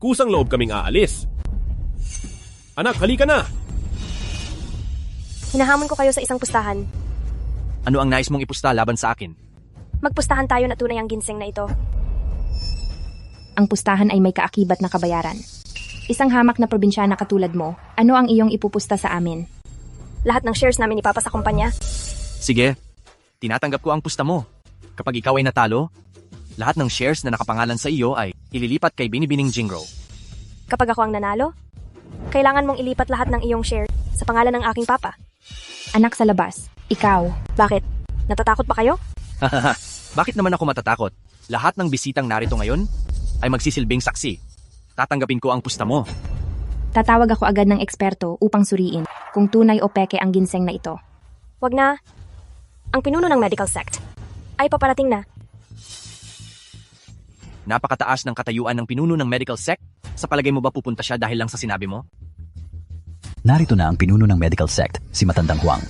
Kusang loob kaming aalis. Anak, halika na! Hinahamon ko kayo sa isang pustahan. Ano ang nais mong ipusta laban sa akin? Magpustahan tayo na tunay ang ginseng na ito. Ang pustahan ay may kaakibat na kabayaran. Isang hamak na probinsyana katulad mo, ano ang iyong ipupusta sa amin? Lahat ng shares namin ipapa sa kumpanya. Sige, tinatanggap ko ang pusta mo. Kapag ikaw ay natalo, lahat ng shares na nakapangalan sa iyo ay ililipat kay Binibining Jingro. Kapag ako ang nanalo, kailangan mong ilipat lahat ng iyong share sa pangalan ng aking papa. Anak sa labas, ikaw. Bakit? Natatakot pa kayo? Bakit naman ako matatakot? Lahat ng bisitang narito ngayon ay magsisilbing saksi. Tatanggapin ko ang pusta mo. Tatawag ako agad ng eksperto upang suriin kung tunay o peke ang ginseng na ito. Wag na. Ang pinuno ng medical sect ay paparating na. Napakataas ng katayuan ng pinuno ng medical sect. Sa palagay mo ba pupunta siya dahil lang sa sinabi mo? Narito na ang pinuno ng medical sect, si Matandang Huwang.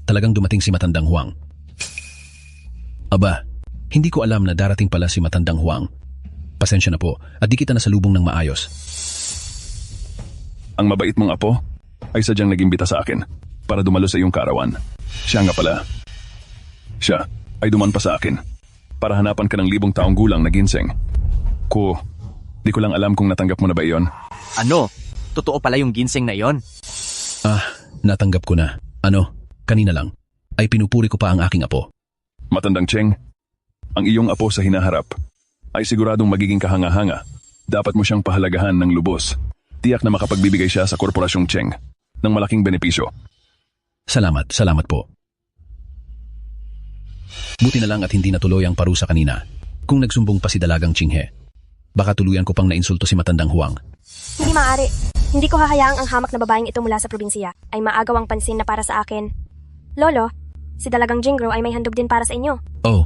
Talagang dumating si Matandang Huwang. Aba, hindi ko alam na darating pala si Matandang Huwang. Pasensya na po at di kita nasalubong ng maayos. Ang mabait mong apo ay sadyang nag-imbita sa akin para dumalo sa iyong kaarawan. Siya nga pala. Siya ay duman pa sa akin para hanapan ka ng 1,000 taong gulang na ginseng. Di ko lang alam kung natanggap mo na ba iyon. Ano? Totoo pala yung ginseng na iyon? Natanggap ko na. Kanina lang, ay pinupuri ko pa ang aking apo. Matandang Cheng, ang iyong apo sa hinaharap ay siguradong magiging kahanga-hanga. Dapat mo siyang pahalagahan ng lubos. Tiyak na makapagbibigay siya sa Korporasyong Cheng ng malaking benepisyo. Salamat po. Buti na lang at hindi natuloy ang parusa kanina. Kung nagsumbong pa si Dalagang Chinghe, baka tuluyan ko pang nainsulto si Matandang Huwang. Hindi maaari. Hindi ko hahayaang ang hamak na babaeng ito mula sa probinsya ay maagawang pansin na para sa akin. Lolo, si Dalagang Jingro ay may handog din para sa inyo. Oh,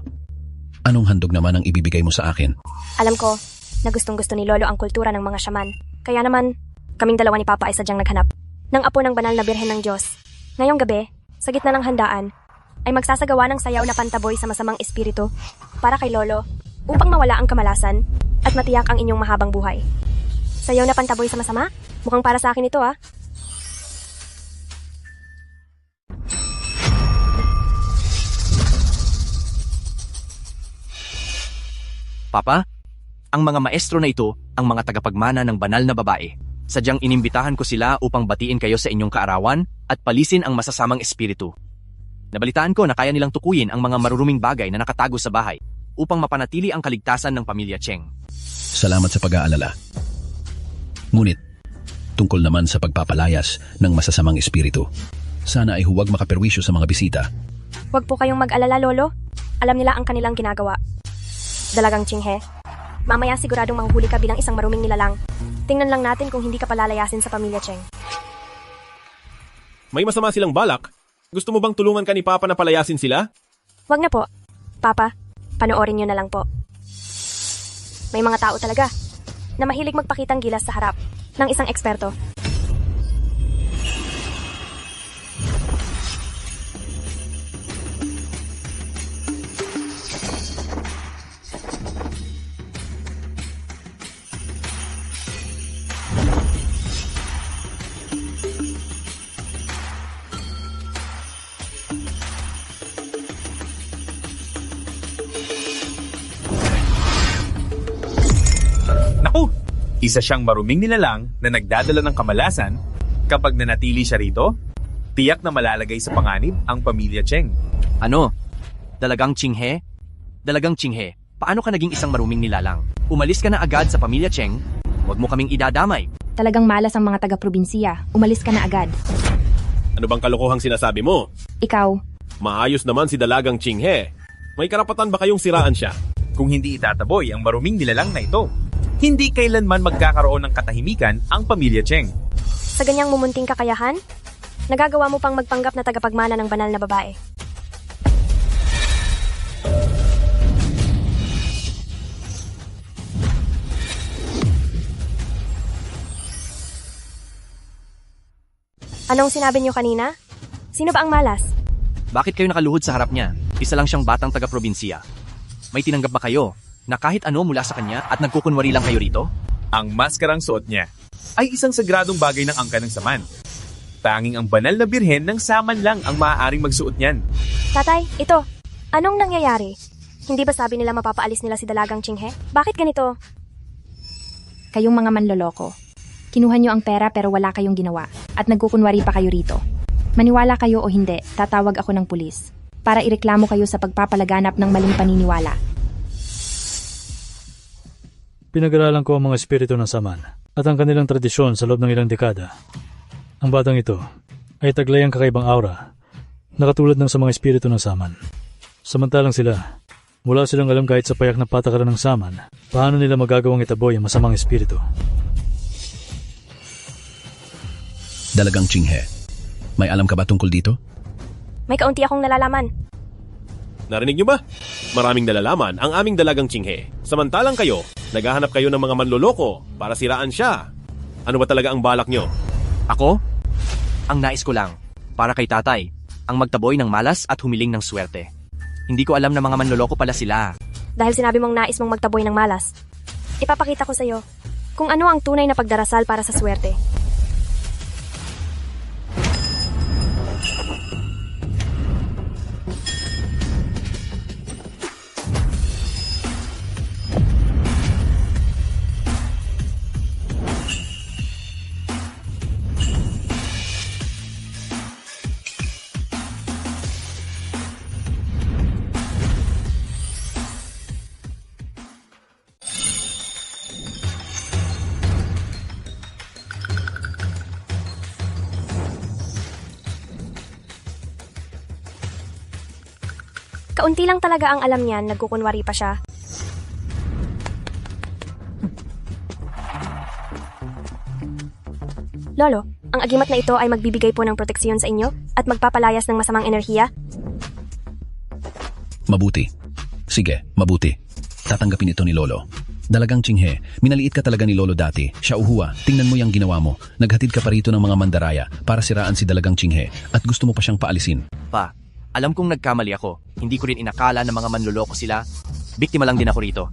anong handog naman ang ibibigay mo sa akin? Alam ko na gustong-gusto ni Lolo ang kultura ng mga shaman. Kaya naman, kaming dalawa ni Papa ay sadyang naghanap ng apo ng banal na birhen ng Diyos. Ngayong gabi, sa gitna ng handaan, ay magsasagawa ng sayaw na pantaboy sa masamang espiritu para kay Lolo upang mawala ang kamalasan at matiyak ang inyong mahabang buhay. Sayaw na pantaboy sa masama? Mukhang para sa akin ito Papa, ang mga maestro na ito ang mga tagapagmana ng banal na babae. Sadyang inimbitahan ko sila upang batiin kayo sa inyong kaarawan at palisin ang masasamang espiritu. Nabalitaan ko na kaya nilang tukuyin ang mga maruruming bagay na nakatago sa bahay upang mapanatili ang kaligtasan ng pamilya Cheng. Salamat sa pag-aalala. Ngunit, tungkol naman sa pagpapalayas ng masasamang espiritu, sana ay huwag makaperwisyo sa mga bisita. Huwag po kayong mag-alala, Lolo. Alam nila ang kanilang ginagawa. Dalagang Chinghe, mamaya siguradong mahuhuli ka bilang isang maruming nilalang. Tingnan lang natin kung hindi ka palalayasin sa pamilya Cheng. May masama silang balak? Gusto mo bang tulungan ka ni Papa na palayasin sila? Huwag na po. Papa, panoorin niyo na lang po. May mga tao talaga na mahilig magpakitang gilas sa harap ng isang eksperto. Isa siyang maruming nilalang na nagdadala ng kamalasan. Kapag nanatili siya rito, tiyak na malalagay sa panganib ang pamilya Cheng. Ano? Dalagang Chinghe? Dalagang Chinghe, paano ka naging isang maruming nilalang? Umalis ka na agad sa pamilya Cheng. Huwag mo kaming idadamay. Talagang malas ang mga taga-probinsiya. Umalis ka na agad. Ano bang kalokohang sinasabi mo? Ikaw, Maayos naman si Dalagang Chinghe. May karapatan ba kayong siraan siya? Kung hindi itataboy ang maruming nilalang na ito, hindi kailanman magkakaroon ng katahimikan ang pamilya Cheng. Sa ganyang mumunting kakayahan, nagagawa mo pang magpanggap na tagapagmana ng banal na babae. Anong sinabi niyo kanina? Sino ba ang malas? Bakit kayo nakaluhod sa harap niya? Isa lang siyang batang taga-probinsiya. May tinanggap ba kayo na kahit ano mula sa kanya at nagkukunwari lang kayo rito? Ang maskarang suot niya ay isang sagradong bagay ng angka ng saman. Tanging ang banal na birhen ng saman lang ang maaaring magsuot niyan. Tatay, ito. Anong nangyayari? Hindi ba sabi nila mapapaalis nila si Dalagang Chinghe? Bakit ganito? kayong mga manloloko. Kinuha niyo ang pera pero wala kayong ginawa at nagkukunwari pa kayo rito. Maniwala kayo o hindi, tatawag ako ng pulis para ireklamo kayo sa pagpapalaganap ng maling paniniwala. Pinag-aralan ko ang mga espiritu ng Saman at ang kanilang tradisyon sa loob ng ilang dekada. Ang batang ito ay taglay ang kakaibang aura na katulad ng sa mga espiritu ng Saman. Samantalang sila, wala silang alam kahit sa payak na patakaran ng Saman paano nila magagawang itaboy ang masamang espiritu. Dalagang Chinghe, may alam ka ba tungkol dito? May kaunti akong nalalaman. Narinig niyo ba? Maraming nalalaman ang aming Dalagang Chinghe. Samantalang kayo, naghahanap kayo ng mga manloloko para siraan siya. Ano ba talaga ang balak niyo? Ako? Ang nais ko lang, para kay tatay, ang magtaboy ng malas at humiling ng swerte. Hindi ko alam na mga manloloko pala sila. Dahil sinabi mong nais mong magtaboy ng malas, ipapakita ko sa iyo kung ano ang tunay na pagdarasal para sa swerte. Kaunti lang talaga ang alam niyan, nagkukunwari pa siya. Lolo, ang agimat na ito ay magbibigay po ng proteksyon sa inyo at magpapalayas ng masamang enerhiya? Mabuti. Sige, mabuti. Tatanggapin ito ni Lolo. Dalagang Chinghe, minaliit ka talaga ni Lolo dati. Siya uhuwa, tingnan mo yung ginawa mo. Naghatid ka pa rito ng mga mandaraya para siraan si Dalagang Chinghe at gusto mo pa siyang paalisin. Pa, alam kong nagkamali ako. Hindi ko rin inakala na mga manloloko sila. Biktima lang din ako rito.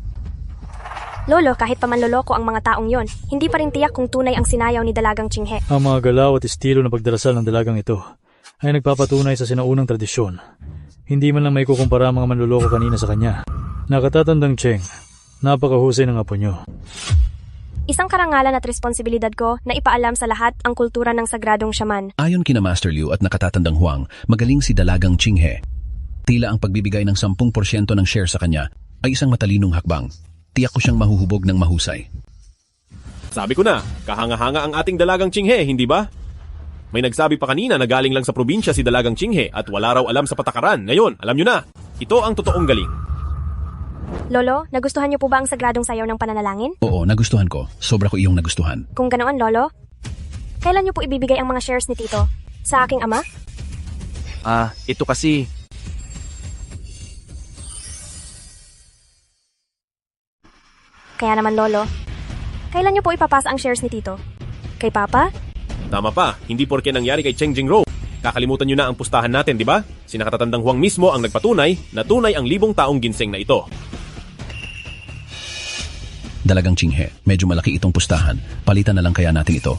Lolo, kahit pa manloloko ang mga taong yon, hindi pa rin tiyak kung tunay ang sinayaw ni Dalagang Chinghe. Ang mga galaw at estilo na pagdarasal ng dalagang ito ay nagpapatunay sa sinaunang tradisyon. Hindi man lang may kukumpara ang mga manloloko kanina sa kanya. Nakatatandang Cheng, napakahusay ng apo nyo. Isang karangalan at responsibilidad ko na ipaalam sa lahat ang kultura ng sagradong shaman. Ayon kina Master Liu at nakatatandang Huang, magaling si Dalagang Chinghe. Tila ang pagbibigay ng 10% ng share sa kanya ay isang matalinong hakbang. Tiyak ko siyang mahuhubog ng mahusay. Sabi ko na, kahanga-hanga ang ating Dalagang Chinghe, hindi ba? May nagsabi pa kanina na galing lang sa probinsya si Dalagang Chinghe at wala raw alam sa patakaran. Ngayon, alam nyo na, ito ang totoong galing. Lolo, nagustuhan niyo po ba ang sagradong sayaw ng pananalangin? Oo, nagustuhan ko. Sobra ko iyong nagustuhan. Kung ganoon, Lolo, kailan niyo po ibibigay ang mga shares ni Tito? Sa aking ama? Ito kasi... Kaya naman, Lolo, kailan niyo po ipapasa ang shares ni Tito? Kay Papa? Tama pa, hindi porke nangyari kay Cheng Jingrow. Kakalimutan nyo na ang pustahan natin, di ba? Si nakatatandang Huang mismo ang nagpatunay na tunay ang 1,000 taong ginseng na ito. Dalagang Chinghe, medyo malaki itong pustahan. Palitan na lang kaya natin ito.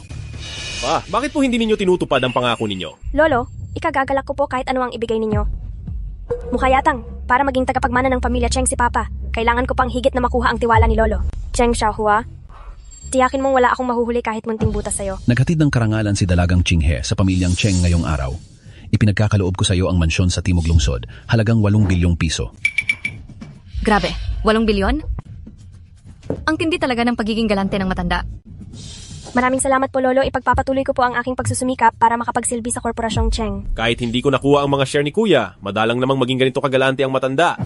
Bakit po hindi ninyo tinutupad ang pangako ninyo? Lolo, ikagagalak ko po kahit ano ang ibigay ninyo. Mukha yatang, para maging tagapagmana ng pamilya Cheng si Papa, kailangan ko pang higit na makuha ang tiwala ni Lolo. Cheng Xiaohua, Tiyakin mong wala akong mahuhuli kahit munting butas sa'yo. Naghatid ng karangalan si Dalagang Chinghe sa pamilyang Cheng ngayong araw. Ipinagkakaloob ko sa iyo ang mansyon sa Timog Lungsod, halagang 8 bilyong piso. Grabe, 8 bilyon? Ang tindi talaga ng pagiging galante ng matanda. Maraming salamat po, Lolo. Ipagpapatuloy ko po ang aking pagsusumikap para makapagsilbi sa Korporasyong Cheng. Kahit hindi ko nakuha ang mga share ni Kuya, madalang namang maging ganito kagalante ang matanda.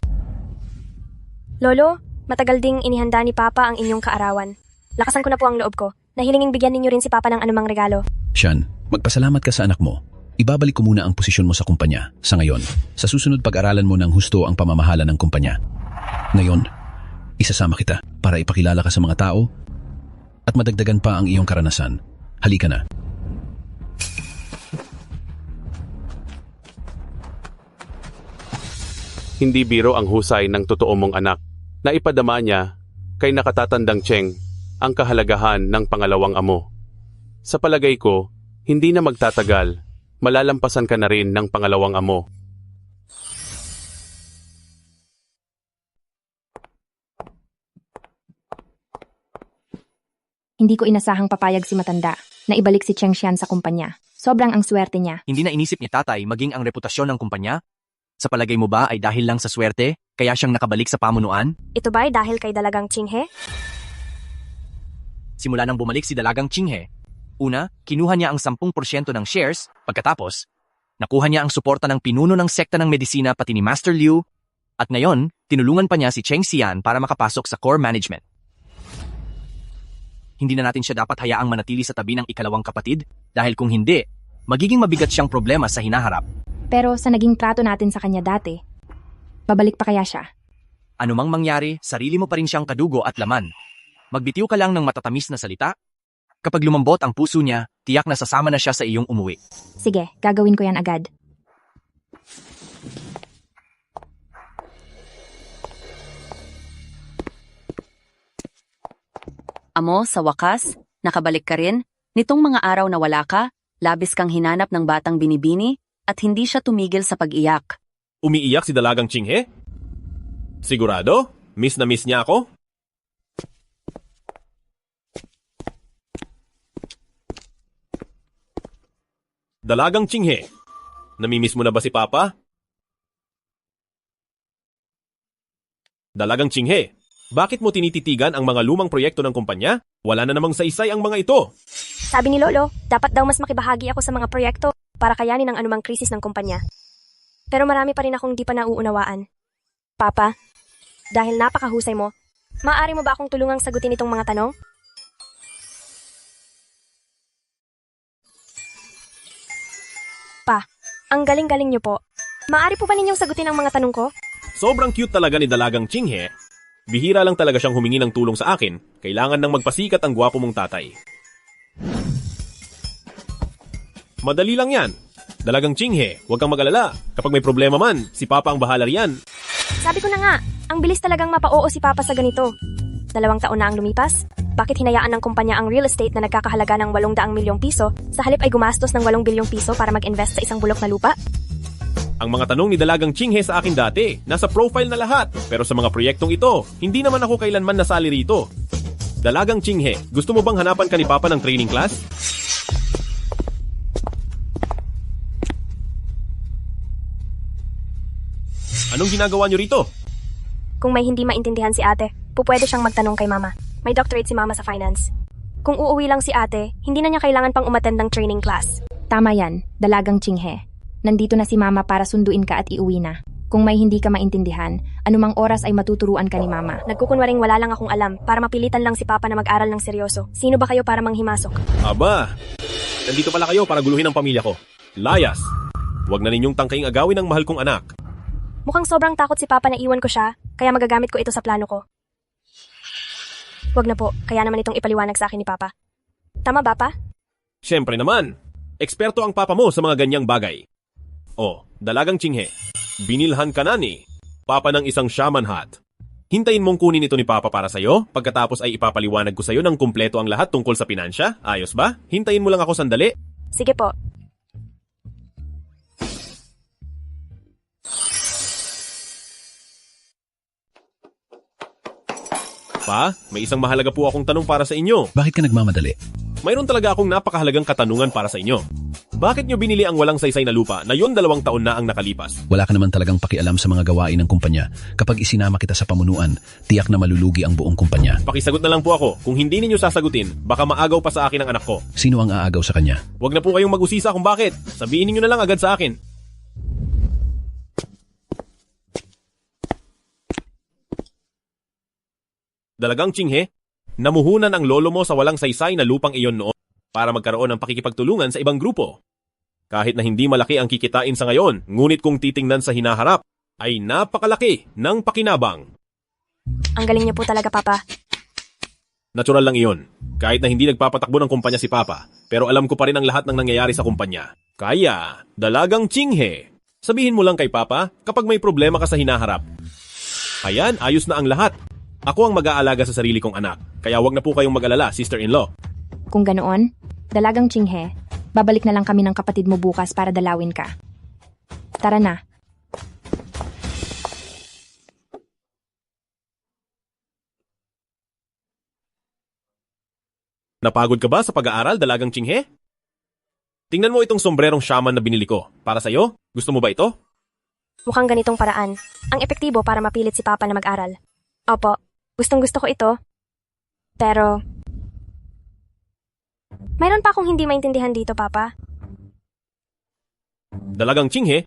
Lolo, matagal ding inihanda ni Papa ang inyong kaarawan. Lakasan ko na po ang loob ko. Nahilinging bigyan ninyo rin si Papa ng anumang regalo. Sean, magpasalamat ka sa anak mo. Ibabalik ko muna ang posisyon mo sa kumpanya. Sa ngayon, sa susunod pag-aralan mo ng husto ang pamamahala ng kumpanya. Ngayon, isasama kita para ipakilala ka sa mga tao at madagdagan pa ang iyong karanasan. Halika na. Hindi biro ang husay ng totoo mong anak na ipadama niya kay nakatatandang Cheng ang kahalagahan ng pangalawang amo. Sa palagay ko, hindi na magtatagal, malalampasan ka na rin ng pangalawang amo. Hindi ko inasahang papayag si matanda na ibalik si Cheng Xian sa kumpanya. Sobrang ang swerte niya. Hindi na inisip ni tatay maging ang reputasyon ng kumpanya? Sa palagay mo ba ay dahil lang sa swerte, kaya siyang nakabalik sa pamunuan? Ito ba ay dahil kay Dalagang Chinghe? Simula nang bumalik si Dalagang Chinghe, una, kinuha niya ang 10% ng shares, pagkatapos, nakuha niya ang suporta ng pinuno ng sekta ng medisina pati ni Master Liu, at ngayon, tinulungan pa niya si Cheng Xian para makapasok sa core management. Hindi na natin siya dapat hayaang manatili sa tabi ng ikalawang kapatid dahil kung hindi, magiging mabigat siyang problema sa hinaharap. Pero sa naging trato natin sa kanya dati, babalik pa kaya siya? Anumang mangyari, sarili mo pa rin siyang kadugo at laman. Magbitiw ka lang ng matatamis na salita. Kapag lumambot ang puso niya, tiyak na sasama na siya sa iyong umuwi. Sige, gagawin ko yan agad. Amo, sa wakas, nakabalik ka rin. Nitong mga araw na wala ka, labis kang hinanap ng batang binibini at hindi siya tumigil sa pag-iyak. Umiiyak si Dalagang Chinghe? Sigurado? Miss na miss niya ako? Dalagang Chinghe, namimiss mo na ba si Papa? Dalagang Chinghe, bakit mo tinititigan ang mga lumang proyekto ng kumpanya? Wala na namang saysay ang mga ito. Sabi ni Lolo, dapat daw mas makibahagi ako sa mga proyekto para kayanin ang anumang krisis ng kumpanya. Pero marami pa rin akong di pa nauunawaan. Papa, dahil napakahusay mo, maaari mo ba akong tulungang sagutin itong mga tanong? Pa, ang galing-galing niyo po. Maaari po ba ninyong sagutin ang mga tanong ko? Sobrang cute talaga ni Dalagang Chinghe. Bihira lang talaga siyang humingi ng tulong sa akin. Kailangan nang magpasikat ang gwapo mong tatay. Madali lang yan. Dalagang Chinghe, huwag kang mag-alala. Kapag may problema man, si Papa ang bahala riyan. Sabi ko na nga, ang bilis talagang mapa-oo si Papa sa ganito. 2 taon na ang lumipas. Bakit hinayaan ng kumpanya ang real estate na nagkakahalaga ng 800 milyong piso sa halip ay gumastos ng 8 bilyong piso para mag-invest sa isang bulok na lupa? Ang mga tanong ni Dalagang Chinghe sa akin dati, nasa profile na lahat. Pero sa mga proyektong ito, hindi naman ako kailanman nasali rito. Dalagang Chinghe, gusto mo bang hanapan ka ni Papa ng training class? Anong ginagawa niyo rito? Kung may hindi maintindihan si ate, pupwede siyang magtanong kay mama. May doctorate si mama sa finance. Kung uuwi lang si ate, hindi na niya kailangan pang umattend ng training class. Tama yan, Dalagang Chinghe. Nandito na si Mama para sunduin ka at iuwi na. Kung may hindi ka maintindihan, anumang oras ay matuturuan ka ni Mama. Nagkukunwaring wala lang akong alam para mapilitan lang si Papa na mag-aral ng seryoso. Sino ba kayo para manghimasok? Aba, nandito pala kayo para guluhin ang pamilya ko. Layas! Huwag na ninyong tangkaing agawin ang mahal kong anak. Mukhang sobrang takot si Papa na iwan ko siya, kaya magagamit ko ito sa plano ko. Huwag na po, kaya naman itong ipaliwanag sa akin ni Papa. Tama ba, Pa? Siyempre naman, eksperto ang Papa mo sa mga ganyang bagay. Oh, Dalagang Chinghe, binilhan ka na ni Papa ng isang shaman hat. Hintayin mong kunin ito ni Papa para sa'yo, pagkatapos ay ipapaliwanag ko sa'yo ng kumpleto ang lahat tungkol sa pinansya. Ayos ba? Hintayin mo lang ako sandali. Sige po. Pa, may isang mahalaga po akong tanong para sa inyo. Bakit ka nagmamadali? Mayroon talaga akong napakahalagang katanungan para sa inyo. Bakit nyo binili ang walang saysay na lupa na yon 2 taon na ang nakalipas? Wala ka naman talagang pakialam sa mga gawain ng kumpanya. Kapag isinama kita sa pamunuan, tiyak na malulugi ang buong kumpanya. Pakisagot na lang po ako. Kung hindi ninyo sasagutin, baka maagaw pa sa akin ang anak ko. Sino ang aagaw sa kanya? Huwag na po kayong mag-usisa kung bakit. Sabihin niyo na lang agad sa akin. Dalagang Chinghe, namuhunan ang lolo mo sa walang saysay na lupang iyon noon para magkaroon ng pakikipagtulungan sa ibang grupo. Kahit na hindi malaki ang kikitain sa ngayon, ngunit kung titingnan sa hinaharap, ay napakalaki ng pakinabang. Ang galing niyo po talaga, Papa. Natural lang iyon. Kahit na hindi nagpapatakbo ng kumpanya si Papa, pero alam ko pa rin ang lahat ng nangyayari sa kumpanya. Kaya, Dalagang Chinghe, sabihin mo lang kay Papa kapag may problema ka sa hinaharap. Ayan, ayos na ang lahat. Ako ang mag-aalaga sa sarili kong anak, kaya wag na po kayong mag-alala, sister-in-law. Kung ganoon, Dalagang Chinghe, babalik na lang kami ng kapatid mo bukas para dalawin ka. Tara na. Napagod ka ba sa pag-aaral, Dalagang Chinghe? Tingnan mo itong sombrerong shaman na binili ko. Para sa'yo? Gusto mo ba ito? Mukhang ganitong paraan. Ang epektibo para mapilit si Papa na mag-aral. Opo, gustong-gusto ko ito. Pero, mayroon pa akong hindi maintindihan dito, Papa. Dalagang Chinghe?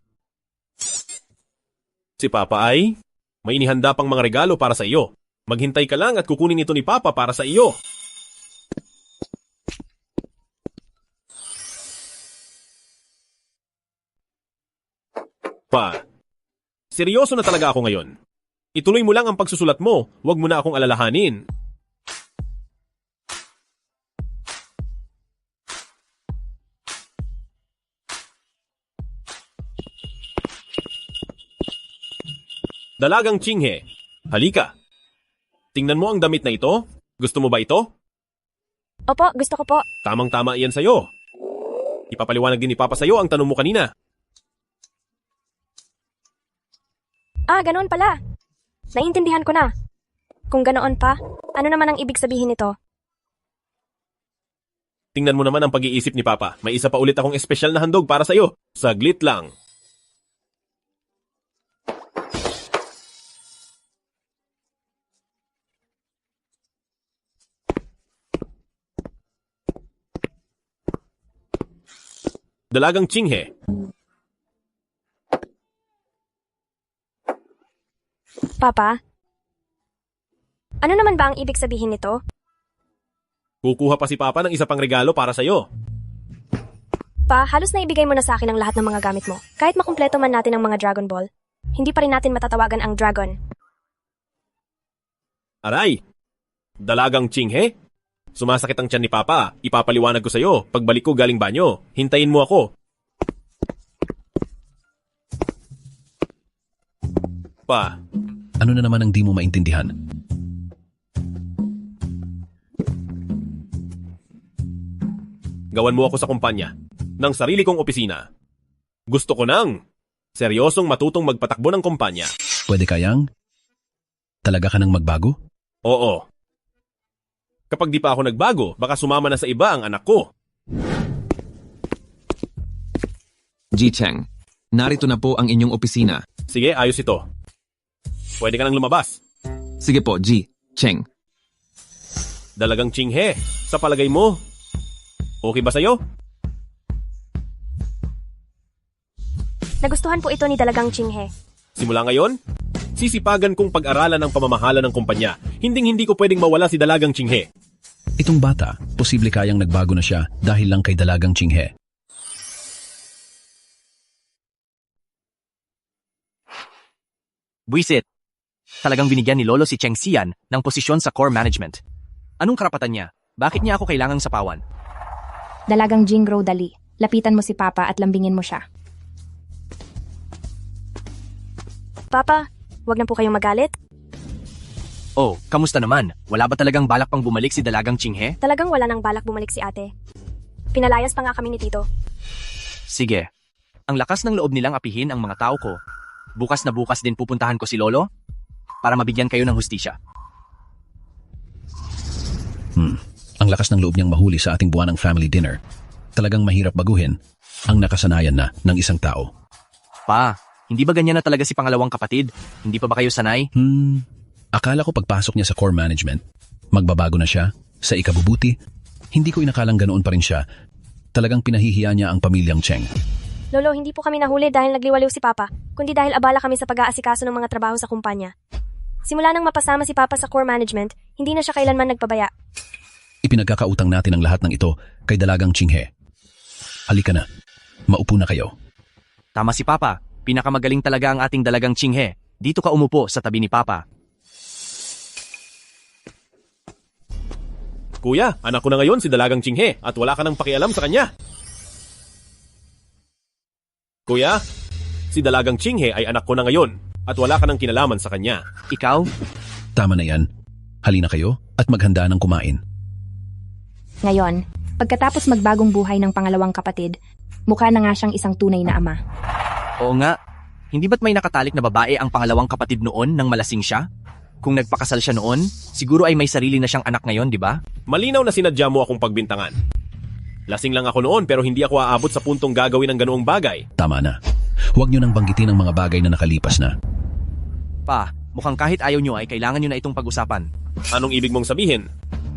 Si Papa ay may inihanda pang mga regalo para sa iyo. Maghintay ka lang at kukunin ito ni Papa para sa iyo. Pa, seryoso na talaga ako ngayon. Ituloy mo lang ang pagsusulat mo, huwag mo na akong alalahanin. Dalagang Chinghe, halika. Tingnan mo ang damit na ito. Gusto mo ba ito? Opo, gusto ko po. Tamang-tama iyan sa'yo. Ipapaliwanag din ni Papa sa'yo ang tanong mo kanina. Ah, ganoon pala. Naiintindihan ko na. Kung ganoon pa, ano naman ang ibig sabihin nito? Tingnan mo naman ang pag-iisip ni Papa. May isa pa ulit akong espesyal na handog para sa'yo. Saglit lang. Dalagang Chinghe. Papa, ano naman ba ang ibig sabihin nito? Kukuha pa si Papa ng isa pang regalo para sa'yo. Pa, halos na ibigay mo na sa akin ang lahat ng mga gamit mo. Kahit makumpleto man natin ang mga Dragon Ball, hindi pa rin natin matatawagan ang Dragon. Aray! Dalagang Chinghe? Sumasakit ang tiyan ni Papa. Ipapaliwanag ko sa'yo. Pagbalik ko galing banyo. Hintayin mo ako. Pa. Ano na naman ang di mo maintindihan? Gawan mo ako sa kumpanya ng sarili kong opisina. Gusto ko nang seryosong matutong magpatakbo ng kumpanya. Pwede kayang? Talaga ka nang magbago? Oo. Kapag di pa ako nagbago, baka sumama na sa iba ang anak ko. Ji Cheng, narito na po ang inyong opisina. Sige, ayos ito. Pwede ka nang lumabas. Sige po, Ji Cheng. Dalagang Chinghe, sa palagay mo, okay ba sa'yo? Nagustuhan po ito ni Dalagang Chinghe. Simula ngayon, sisipagan kong pag-aralan ang pamamahala ng kumpanya. Hinding-hindi ko pwedeng mawala si Dalagang Chinghe. Itong bata, posible kayang nagbago na siya dahil lang kay Dalagang Chinghe. Buisit. Talagang binigyan ni Lolo si Cheng Xian ng posisyon sa core management. Anong karapatan niya? Bakit niya ako kailangang sapawan? Dalagang Jingro, dali. Lapitan mo si Papa at lambingin mo siya. Papa, wag na po kayong magalit. Oh, kamusta naman? Wala ba talagang balak pang bumalik si Dalagang Chinghe? Talagang wala nang balak bumalik si ate. Pinalayas pa nga kami ni Tito. Sige. Ang lakas ng loob nilang apihin ang mga tao ko. Bukas na bukas din pupuntahan ko si Lolo para mabigyan kayo ng hustisya. Ang lakas ng loob niyang mahuli sa ating buwanang family dinner. Talagang mahirap baguhin ang nakasanayan na ng isang tao. Pa, hindi ba ganyan na talaga si pangalawang kapatid? Hindi pa ba kayo sanay? Akala ko pagpasok niya sa core management, magbabago na siya, sa ikabubuti. Hindi ko inakalang ganoon pa rin siya. Talagang pinahihiya niya ang pamilyang Cheng. Lolo, hindi po kami nahuli dahil nagliwaliw si Papa, kundi dahil abala kami sa pag-aasikaso ng mga trabaho sa kumpanya. Simula nang mapasama si Papa sa core management, hindi na siya kailanman nagpabaya. Ipinagkakautang natin ang lahat ng ito kay Dalagang Chinghe. Halika na. Maupo na kayo. Tama si Papa. Pinakamagaling talaga ang ating Dalagang Chinghe. Dito ka umupo sa tabi ni Papa. Kuya, anak ko na ngayon si Dalagang Chinghe at wala ka nang pakialam sa kanya. Kuya, si Dalagang Chinghe ay anak ko na ngayon at wala ka nang kinalaman sa kanya. Ikaw? Tama na yan. Halina kayo at maghanda ng kumain. Ngayon, pagkatapos magbagong buhay ng pangalawang kapatid, mukha na nga siyang isang tunay na ama. Oo nga. Hindi ba't may nakatalik na babae ang pangalawang kapatid noon nang malasing siya? Kung nagpakasal siya noon, siguro ay may sarili na siyang anak ngayon, di ba? Malinaw na sinadya mo akong pagbintangan. Lasing lang ako noon pero hindi ako aabot sa puntong gagawin ng ganoong bagay. Tama na. Huwag niyo nang banggitin ang mga bagay na nakalipas na. Pa, mukhang kahit ayaw niyo ay kailangan niyo na itong pag-usapan. Anong ibig mong sabihin?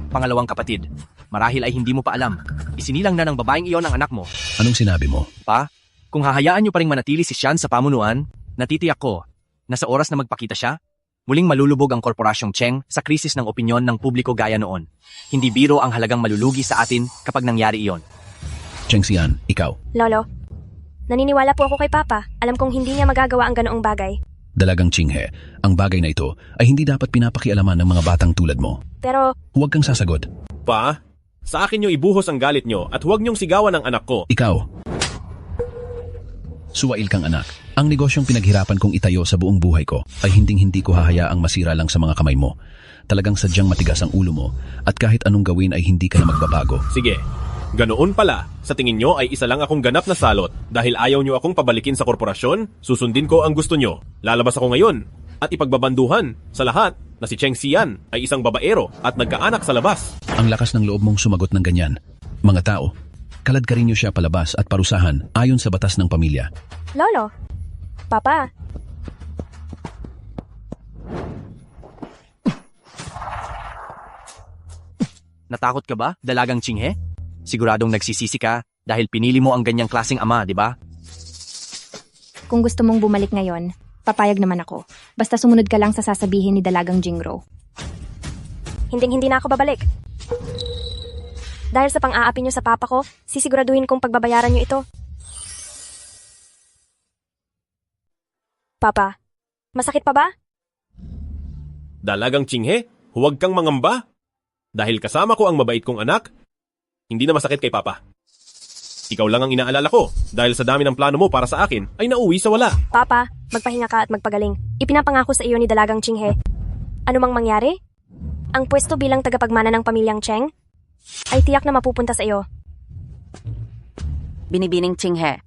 Pangalawang kapatid, marahil ay hindi mo pa alam. Isinilang na ng babaeng iyon ang anak mo. Anong sinabi mo? Pa, kung hahayaan niyo pa ring manatili si Sean sa pamunuan, natitiyak ko na sa oras na magpakita siya, muling malulubog ang korporasyong Cheng sa krisis ng opinyon ng publiko gaya noon. Hindi biro ang halagang malulugi sa atin kapag nangyari iyon. Cheng Xian, ikaw. Lolo, naniniwala po ako kay Papa. Alam kong hindi niya magagawa ang ganoong bagay. Dalagang Chinghe, ang bagay na ito ay hindi dapat pinapakialaman ng mga batang tulad mo. Pero, Huwag kang sasagot. Pa, sa akin niyo ibuhos ang galit niyo at huwag niyong sigawan ang anak ko. Ikaw. Suwail kang anak. Ang negosyong pinaghirapan kong itayo sa buong buhay ko ay hinding-hindi ko hahayaang masira lang sa mga kamay mo. Talagang sadyang matigas ang ulo mo at kahit anong gawin ay hindi ka na magbabago. Sige, ganoon pala. Sa tingin nyo ay isa lang akong ganap na salot. Dahil ayaw nyo akong pabalikin sa korporasyon, susundin ko ang gusto nyo. Lalabas ako ngayon at ipagbabanduhan sa lahat na si Cheng Xian ay isang babaero at nagkaanak sa labas. Ang lakas ng loob mong sumagot ng ganyan. Mga tao, kaladkarin niyo siya palabas at parusahan ayon sa batas ng pamilya. Lolo, Papa, Natakot ka ba, Dalagang Chinghe? Siguradong nagsisisi ka dahil pinili mo ang ganyang klaseng ama, di ba? Kung gusto mong bumalik ngayon, papayag naman ako. Basta sumunod ka lang sa sasabihin ni Dalagang Jingro. hinding-hindi na ako babalik. Dahil sa pang-aapi niyo sa papa ko, sisiguraduhin kong pagbabayaran niyo ito. Papa, masakit pa ba? Dalagang Chinghe, huwag kang mangamba. Dahil kasama ko ang mabait kong anak, hindi na masakit kay Papa. Ikaw lang ang inaalala ko dahil sa dami ng plano mo para sa akin ay nauwi sa wala. Papa, magpahinga ka at magpagaling. Ipinapangako sa iyo ni Dalagang Chinghe. Ano mang mangyari, ang pwesto bilang tagapagmana ng pamilyang Cheng ay tiyak na mapupunta sa iyo. Binibining Chinghe.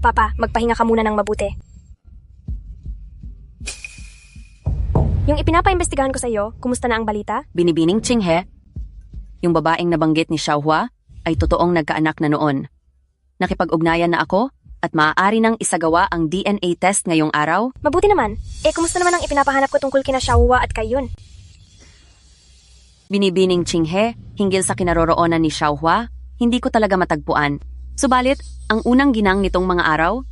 Papa, magpahinga ka muna ng mabuti. Yung ipinapaimbestigahan ko sa iyo, kumusta na ang balita? Binibining Chinghe, yung babaeng nabanggit ni Xiaohua ay totoong nagkaanak na noon. Nakipag-ugnayan na ako at maaari nang isagawa ang DNA test ngayong araw. Mabuti naman. Kumusta naman ang ipinapahanap ko tungkol kina Xiaohua at kay Yun? Binibining Chinghe, hinggil sa kinaroroonan ni Xiaohua, hindi ko talaga matagpuan. Subalit, ang unang ginang nitong mga araw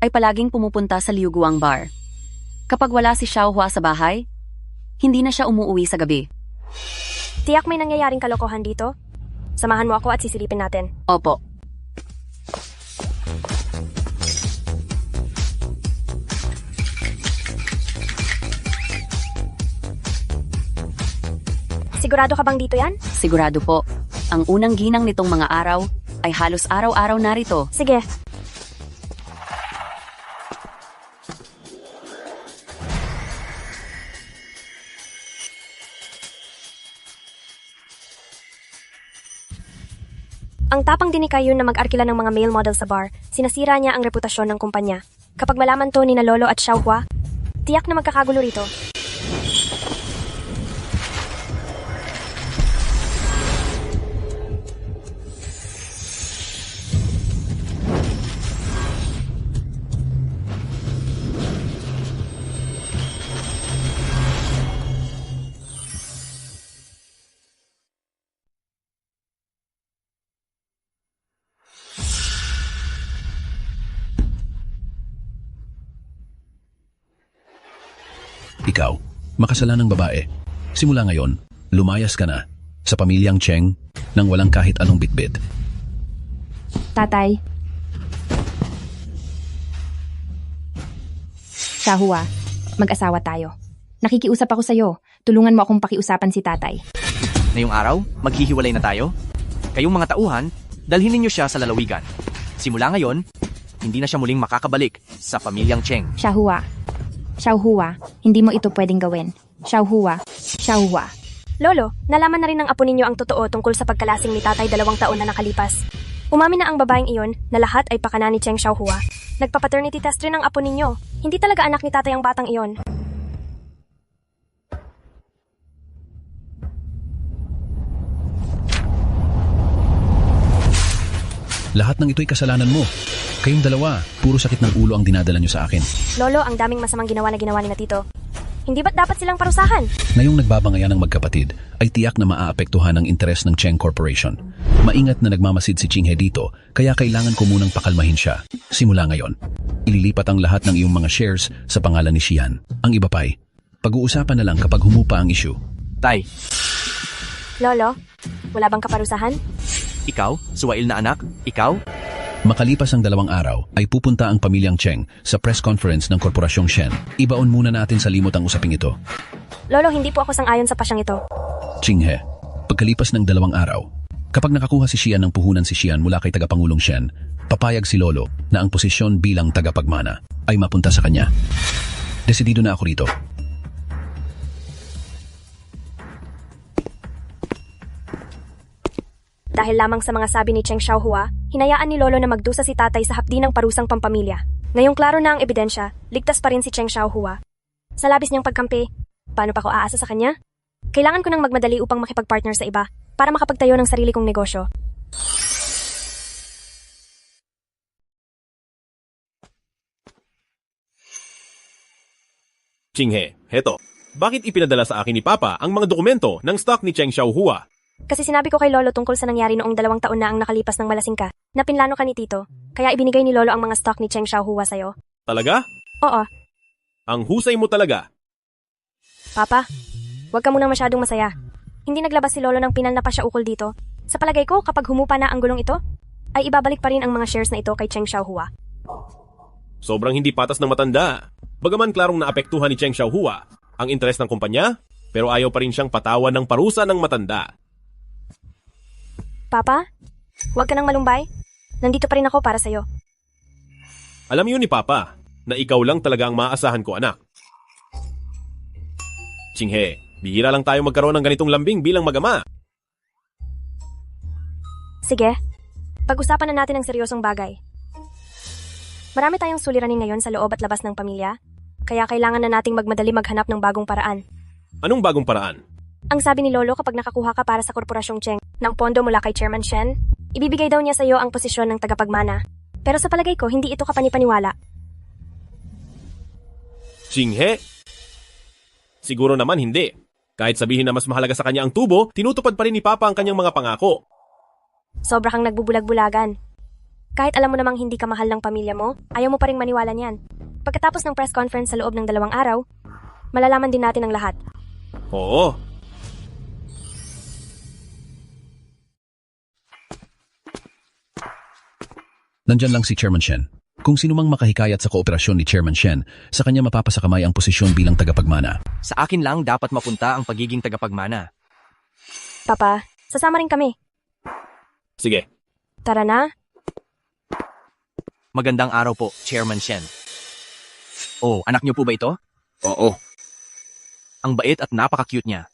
ay palaging pumupunta sa Liuguang Bar. Kapag wala si Xiaohua sa bahay, hindi na siya umuuwi sa gabi. Tiyak may nangyayaring kalokohan dito. Samahan mo ako at sisilipin natin. Opo. Sigurado ka bang dito yan? Sigurado po. Ang unang ginang nitong mga araw ay halos araw-araw narito. Sige. Ang tapang din ni Kayun na mag-arkila ng mga male model sa bar, sinasira niya ang reputasyon ng kumpanya. Kapag malaman to ni na Lolo at Xiaohua, tiyak na magkakagulo rito. Ikaw, makasalanang babae. Simula ngayon, lumayas ka na sa pamilyang Cheng nang walang kahit anong bitbit. Tatay. Shahua, mag-asawa tayo. Nakikiusap ako sa'yo. Tulungan mo akong pakiusapan si tatay. Ngayong araw, maghihiwalay na tayo. Kayong mga tauhan, dalhin ninyo siya sa lalawigan. Simula ngayon, hindi na siya muling makakabalik sa pamilyang Cheng. Shahua. Shahua, hindi mo ito pwedeng gawin. Shahua. Shahua. Lolo, nalaman na rin ng apo ninyo ang totoo tungkol sa pagkalasing ni tatay 2 taon na nakalipas. Umamin na ang babaeng iyon na lahat ay pakana ni Cheng Xiaohua. Nagpa-paternity test rin ang apo ninyo. Hindi talaga anak ni tatay ang batang iyon. Lahat ng ito'y kasalanan mo. Kayong dalawa, puro sakit ng ulo ang dinadala nyo sa akin. Lolo, ang daming masamang ginawa ni na Tito. Hindi ba't dapat silang parusahan? Ngayong nagbabangayan ng magkapatid, ay tiyak na maaapektuhan ang interes ng Cheng Corporation. Maingat na nagmamasid si Chinghe dito, kaya kailangan ko munang pakalmahin siya. Simula ngayon, ililipat ang lahat ng iyong mga shares sa pangalan ni Xian. Ang iba pa'y, pag-uusapan na lang kapag humupa ang issue. Tay, Lolo, wala bang kaparusahan? ikaw, suwail na anak, ikaw? Makalipas ang 2 araw, ay pupunta ang pamilyang Cheng sa press conference ng Korporasyong Shen. Ibaon muna natin sa limot ang usaping ito. Lolo, hindi po ako sang-ayon sa pasyang ito. Chinghe, pagkalipas ng 2 araw, kapag nakakuha si Xian ng puhunan si Xian mula kay tagapangulong Shen, papayag si Lolo na ang posisyon bilang tagapagmana ay mapunta sa kanya. Desidido na ako rito. Dahil lamang sa mga sabi ni Cheng Xiaohua, hinayaan ni Lolo na magdusa si tatay sa hapdi ng parusang pampamilya. Ngayong klaro na ang ebidensya, ligtas pa rin si Cheng Xiaohua. Sa labis niyang pagkampi, paano pa ko aasa sa kanya? Kailangan ko nang magmadali upang makipagpartner sa iba para makapagtayo ng sarili kong negosyo. Chinghe, heto. Bakit ipinadala sa akin ni Papa ang mga dokumento ng stock ni Cheng Xiaohua? Kasi sinabi ko kay Lolo tungkol sa nangyari noong 2 taon na ang nakalipas ng malasing ka, na pinlano ka ni Tito, kaya ibinigay ni Lolo ang mga stock ni Cheng Xiaohua sa'yo. Talaga? Oo. Ang husay mo talaga. Papa, huwag ka munang masyadong masaya. Hindi naglabas si Lolo ng pinal na pa siya ukol dito. Sa palagay ko, kapag humupa na ang gulong ito, ay ibabalik pa rin ang mga shares na ito kay Cheng Xiaohua. Sobrang hindi patas ng matanda. Bagaman klarong naapektuhan ni Cheng Xiaohua ang interes ng kumpanya, pero ayaw pa rin siyang patawan ng parusa ng matanda. Papa, huwag ka nang malumbay. Nandito pa rin ako para sa'yo. Alam yun ni Papa na ikaw lang talaga ang maaasahan ko, anak. Chinghe, bihira lang tayo magkaroon ng ganitong lambing bilang mag-ama. Sige, pag-usapan na natin ang seryosong bagay. Marami tayong suliranin ngayon sa loob at labas ng pamilya, kaya kailangan na nating magmadali maghanap ng bagong paraan. Anong bagong paraan? Ang sabi ni Lolo, kapag nakakuha ka para sa Korporasyong Cheng ng pondo mula kay Chairman Shen, ibibigay daw niya sa iyo ang posisyon ng tagapagmana. Pero sa palagay ko, hindi ito kapanipaniwala. Chinghe? Siguro naman hindi. Kahit sabihin na mas mahalaga sa kanya ang tubo, tinutupad pa rin ni Papa ang kanyang mga pangako. Sobra kang nagbubulag-bulagan. Kahit alam mo namang hindi ka mahal ng pamilya mo, ayaw mo pa rin maniwala niyan. Pagkatapos ng press conference sa loob ng 2 araw, malalaman din natin ang lahat. Oo. Nandyan lang si Chairman Shen. Kung sino mang makahikayat sa kooperasyon ni Chairman Shen, sa kanya mapapasakamay ang posisyon bilang tagapagmana. Sa akin lang dapat mapunta ang pagiging tagapagmana. Papa, sasama rin kami. Sige. Tara na. Magandang araw po, Chairman Shen. Oh, anak niyo po ba ito? Oo. Ang bait at napaka-cute niya.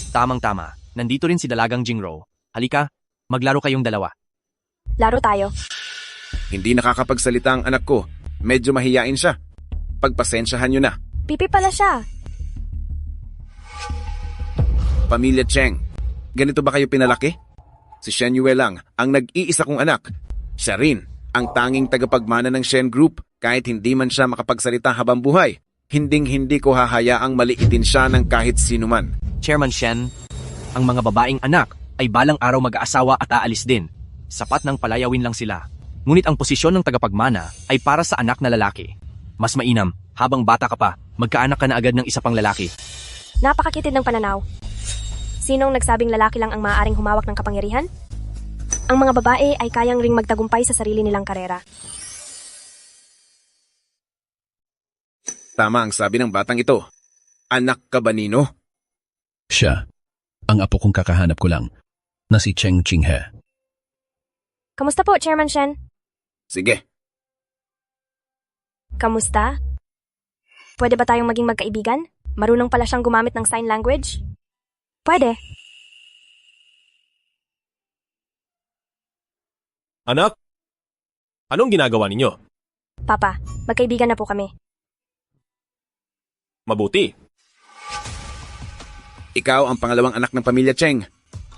Tamang-tama, nandito rin si Dalagang Jingro. Halika, maglaro kayong dalawa. Laro tayo. Hindi nakakapagsalita ang anak ko. Medyo mahiyain siya. Pagpasensyahan niyo na. Pipi pala siya. Pamilya Cheng, ganito ba kayo pinalaki? Si Shen Yue lang ang nag-iisa kong anak. Siya rin ang tanging tagapagmana ng Shen Group kahit hindi man siya makapagsalita habang buhay. Hinding-hindi ko hahayaang maliitin siya ng kahit sino man. Chairman Shen, ang mga babaeng anak ay balang araw mag-aasawa at aalis din. Sapat ng palayawin lang sila. Ngunit ang posisyon ng tagapagmana ay para sa anak na lalaki. Mas mainam Habang bata ka pa, magkaanak ka na agad ng isa pang lalaki. Napakakitid ng pananaw. Sinong nagsabing lalaki lang ang maaaring humawak ng kapangyarihan? Ang mga babae ay kayang ring magtagumpay sa sarili nilang karera. Tama ang sabi ng batang ito. Anak ka ba nino? Siya. Ang apo kong kakahanap ko lang, na si Cheng Chinghe. Kamusta po, Chairman Shen? Sige. Kamusta? Pwede ba tayong maging magkaibigan? Marunong pala siyang gumamit ng sign language? Pwede. Anak, anong ginagawa ninyo? Papa, magkaibigan na po kami. Mabuti. Ikaw ang pangalawang anak ng pamilya Cheng.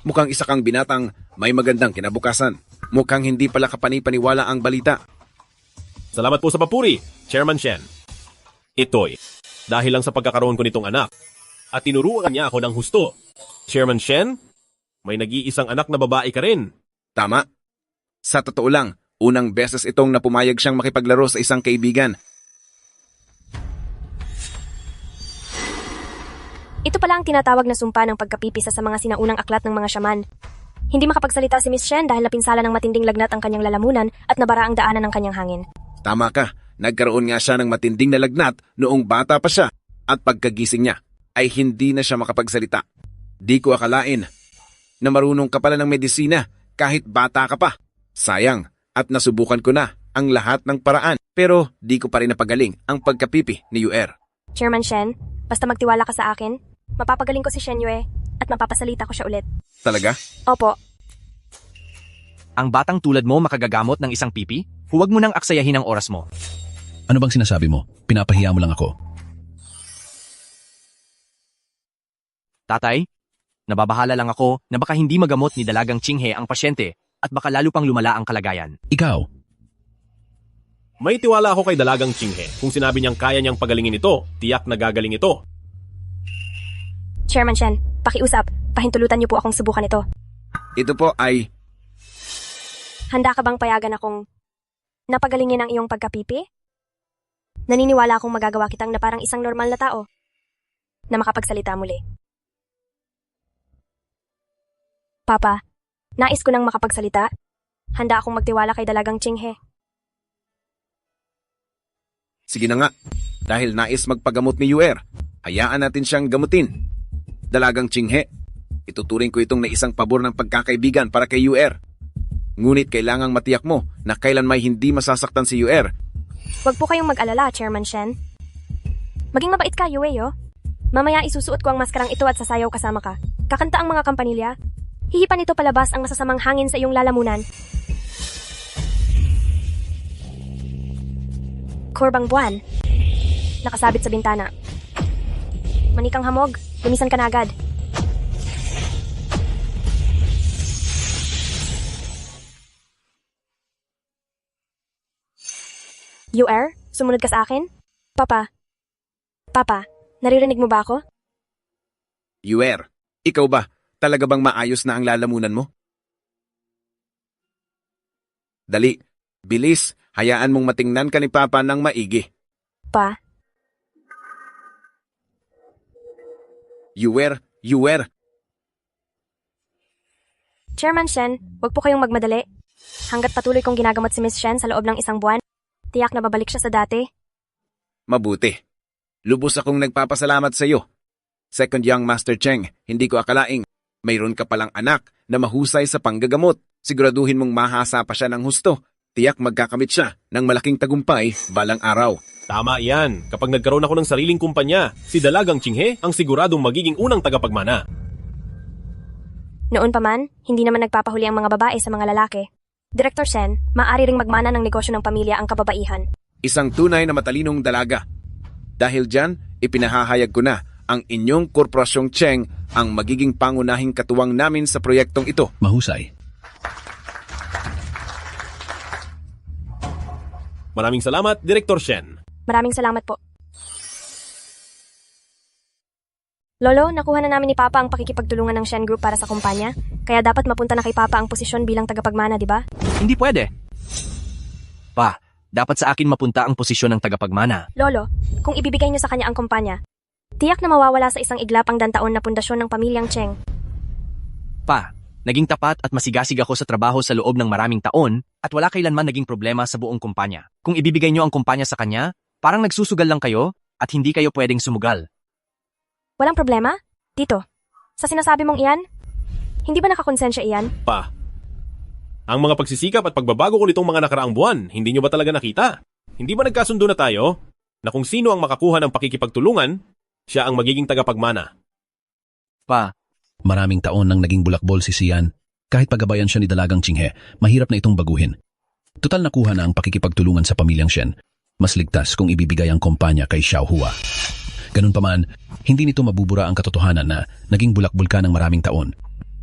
Mukhang isa kang binatang may magandang kinabukasan. Mukhang hindi pala kapani-paniwala ang balita. Salamat po sa papuri, Chairman Shen. Ito'y dahil lang sa pagkakaroon ko nitong anak at tinuruan niya ako ng husto. Chairman Shen, may nag-iisang anak na babae ka rin. Tama. Sa totoo lang, unang beses itong napumayag siyang makipaglaro sa isang kaibigan. Ito pala ang tinatawag na sumpa ng pagkapipisa sa mga sinaunang aklat ng mga syaman. Hindi makapagsalita si Miss Shen dahil napinsala ng matinding lagnat ang kanyang lalamunan at nabara ang daanan ng kanyang hangin. Tama ka. Nagkaroon nga siya ng matinding na lagnat noong bata pa siya at pagkagising niya ay hindi na siya makapagsalita. Di ko akalain na marunong ka pala ng medisina kahit bata ka pa. Sayang at nasubukan ko na ang lahat ng paraan pero di ko pa rin napagaling ang pagkapipi ni Yuer. Chairman Shen, basta magtiwala ka sa akin, mapapagaling ko si Shen Yue at mapapasalita ko siya ulit. Talaga? Opo. Ang batang tulad mo makagagamot ng isang pipi? Huwag mo nang aksayahin ang oras mo. Ano bang sinasabi mo? Pinapahiya mo lang ako. Tatay, nababahala lang ako na baka hindi magamot ni Dalagang Chinghe ang pasyente at baka lalo pang lumala ang kalagayan. Ikaw? May tiwala ako kay Dalagang Chinghe. Kung sinabi niyang kaya niyang pagalingin ito, tiyak na gagaling ito. Chairman Shen, pakiusap, pahintulutan niyo po akong subukan ito. Ito po ay... Handa ka bang payagan akong napagalingin ang iyong pagkapipi? Naniniwala akong magagawa kitang na parang isang normal na tao na makapagsalita muli. Papa, nais ko nang makapagsalita. Handa akong magtiwala kay Dalagang Chinghe. Sige na nga. Dahil nais magpagamot ni Yuer, hayaan natin siyang gamutin. Dalagang Chinghe, ituturing ko itong na isang pabor ng pagkakaibigan para kay Yuer. Ngunit kailangang matiyak mo na kailan may hindi masasaktan si Yuer. Huwag po kayong mag-alala, Chairman Shen. Maging mabait ka, Yue, yo. Mamaya isusuot ko ang maskarang ito at sasayaw kasama ka. Kakanta ang mga kampanilya. Hihipan ito palabas ang masasamang hangin sa iyong lalamunan. Korbang buwan. Nakasabit sa bintana. Manikang hamog, lumisan ka na agad. Yuer, sumunod ka sa akin? Papa, naririnig mo ba ako? Yuer, ikaw ba? Talaga bang maayos na ang lalamunan mo? Dali, bilis, hayaan mong matingnan ka ni Papa ng maigi. Pa? Yuer. Chairman Shen, wag po kayong magmadali. Hanggat patuloy kong ginagamot si Miss Shen sa loob ng isang buwan, tiyak na babalik siya sa dati. Mabuti. Lubos akong nagpapasalamat sa iyo. Second young Master Cheng, hindi ko akalaing mayroon ka palang anak na mahusay sa panggagamot. Siguraduhin mong mahasa pa siya ng husto. Tiyak magkakamit siya ng malaking tagumpay balang araw. Tama yan. Kapag nagkaroon ako ng sariling kumpanya, si Dalagang Chinghe ang siguradong magiging unang tagapagmana. Noon pa man, hindi naman nagpapahuli ang mga babae sa mga lalaki. Director Shen, maaari ring magmana ng negosyo ng pamilya ang kababaihan. Isang tunay na matalinong dalaga. Dahil dyan, ipinahahayag ko na ang inyong korporasyong Cheng ang magiging pangunahing katuwang namin sa proyektong ito. Mahusay. Maraming salamat, Director Shen. Maraming salamat po. Lolo, nakuha na namin ni Papa ang pakikipagtulungan ng Shen Group para sa kumpanya, kaya dapat mapunta na kay Papa ang posisyon bilang tagapagmana, di ba? Hindi pwede. Pa, Dapat sa akin mapunta ang posisyon ng tagapagmana. Lolo, kung ibibigay niyo sa kanya ang kumpanya, tiyak na mawawala sa isang iglapang dantaon na pundasyon ng pamilyang Cheng. Pa, naging tapat at masigasig ako sa trabaho sa loob ng maraming taon at wala kailanman naging problema sa buong kumpanya. Kung ibibigay niyo ang kumpanya sa kanya, parang nagsusugal lang kayo at hindi kayo pwedeng sumugal. Walang problema? Tito, sa sinasabi mong iyan, hindi ba nakakonsensya iyan? Pa, ang mga pagsisikap at pagbabago ko nitong mga nakaraang buwan, hindi nyo ba talaga nakita? Hindi ba nagkasundo na tayo na kung sino ang makakuha ng pakikipagtulungan, siya ang magiging tagapagmana? Pa, maraming taon nang naging bulakbol si Sian. Kahit pagabayan siya ni Dalagang Chinghe, mahirap na itong baguhin. Total nakuha na ang pakikipagtulungan sa pamilyang Shen. Mas ligtas kung ibibigay ang kumpanya kay Xiao Hua. Ganun pa man, hindi nito mabubura ang katotohanan na naging bulakbol ka ng maraming taon.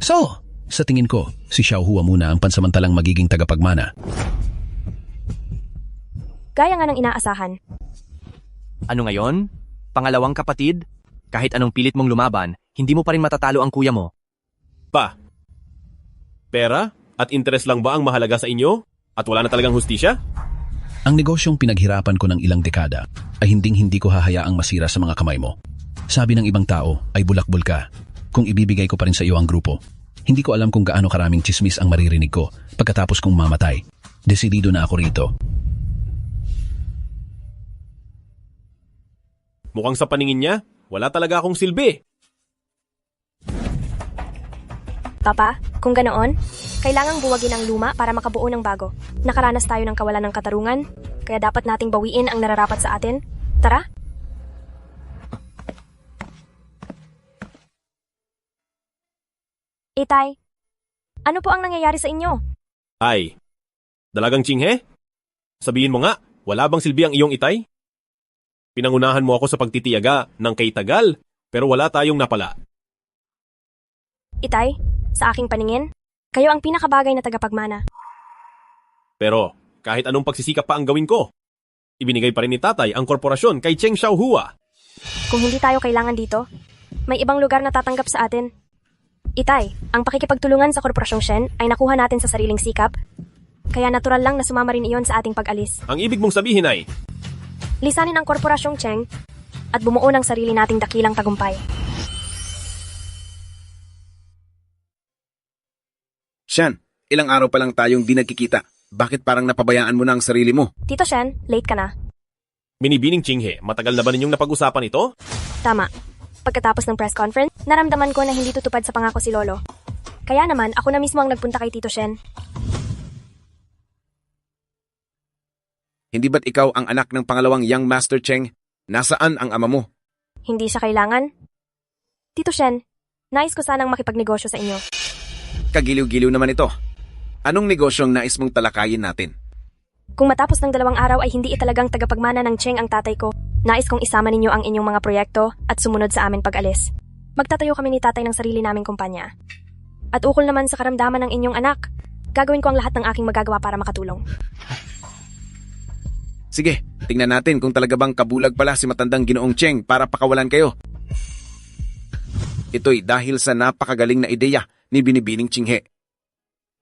So, sa tingin ko, si Xiao Hua muna ang pansamantalang magiging tagapagmana. Gaya nga ng inaasahan. Ano ngayon? Pangalawang kapatid? Kahit anong pilit mong lumaban, hindi mo pa rin matatalo ang kuya mo. Pa, pera at interes lang ba ang mahalaga sa inyo? At wala na talagang hustisya? Ang negosyong pinaghirapan ko ng ilang dekada ay hindi ko hahayaang masira sa mga kamay mo. Sabi ng ibang tao ay bulakbol ka. Kung ibibigay ko pa rin sa iyo ang grupo, hindi ko alam kung gaano karaming chismis ang maririnig ko pagkatapos kong mamatay. Desidido na ako rito. Mukhang sa paningin niya, wala talaga akong silbi. Papa, kung ganoon, kailangang buwagin ang luma para makabuo ng bago. Nakaranas tayo ng kawalan ng katarungan, kaya dapat nating bawiin ang nararapat sa atin. Tara! Itay, ano po ang nangyayari sa inyo? Ay, Dalagang Chinghe? Sabihin mo nga, wala bang silbi ang iyong itay? Pinangunahan mo ako sa pagtitiyaga ng kay tagal, pero wala tayong napala. Itay, sa aking paningin, kayo ang pinakabagay na tagapagmana. Pero kahit anong pagsisikap pa ang gawin ko, ibinigay pa rin ni tatay ang korporasyon kay Cheng Xiaohua. Kung hindi tayo kailangan dito, may ibang lugar na tatanggap sa atin. Itay, ang pakikipagtulungan sa Korporasyong Shen ay nakuha natin sa sariling sikap, kaya natural lang na sumama rin iyon sa ating pag-alis. Ang ibig mong sabihin ay, lisanin ang Korporasyong Cheng at bumuo ng sarili nating dakilang tagumpay. Shen, ilang araw pa lang tayong di nagkikita. Bakit parang napabayaan mo na ang sarili mo? Tito Shen, late ka na. Binibining Chinghe, matagal na ba ninyong napag-usapan ito? Tama. Pagkatapos ng press conference, naramdaman ko na hindi tutupad sa pangako si Lolo. Kaya naman, ako na mismo ang nagpunta kay Tito Shen. Hindi ba't ikaw ang anak ng pangalawang Young Master Cheng? Nasaan ang ama mo? Hindi siya kailangan? Tito Shen, nais ko sanang makipagnegosyo sa inyo. Kagiliw-giliw naman ito. Anong negosyong nais mong talakayin natin? Kung matapos ng 2 araw ay hindi italagang tagapagmana ng Cheng ang tatay ko, nais kong isama ninyo ang inyong mga proyekto at sumunod sa amin pag-alis. Magtatayo kami ni tatay ng sarili naming kumpanya. At ukol naman sa karamdaman ng inyong anak, gagawin ko ang lahat ng aking magagawa para makatulong. Sige, tingnan natin kung talaga bang kabulag pala si matandang Ginoong Cheng para pakawalan kayo. Ito'y dahil sa napakagaling na ideya ni Binibining Chinghe.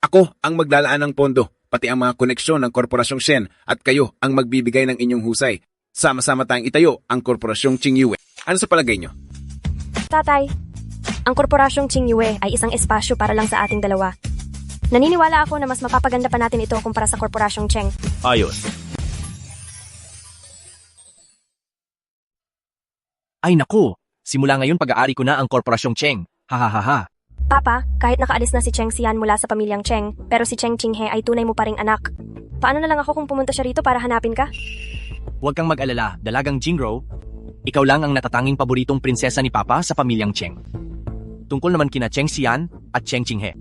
Ako ang maglalaan ng pondo, pati ang mga koneksyon ng Korporasyong Shen at kayo ang magbibigay ng inyong husay. Sama-sama tayong itayo ang Korporasyong Qingyue. Ano sa palagay nyo? Tatay, ang Korporasyong Qingyue ay isang espasyo para lang sa ating dalawa. Naniniwala ako na mas mapapaganda pa natin ito kumpara sa Korporasyong Cheng. Ayos. Ay naku, simula ngayon pag-aari ko na ang Korporasyong Cheng. Hahaha. Papa, kahit nakaalis na si Cheng Xian mula sa pamilyang Cheng, pero si Cheng Chinghe ay tunay mo pa ring anak. Paano na lang ako kung pumunta siya rito para hanapin ka? Huwag kang mag-alala, Dalagang Jingro. Ikaw lang ang natatanging paboritong prinsesa ni Papa sa pamilyang Cheng. Tungkol naman kina Cheng Xian at Cheng Chinghe.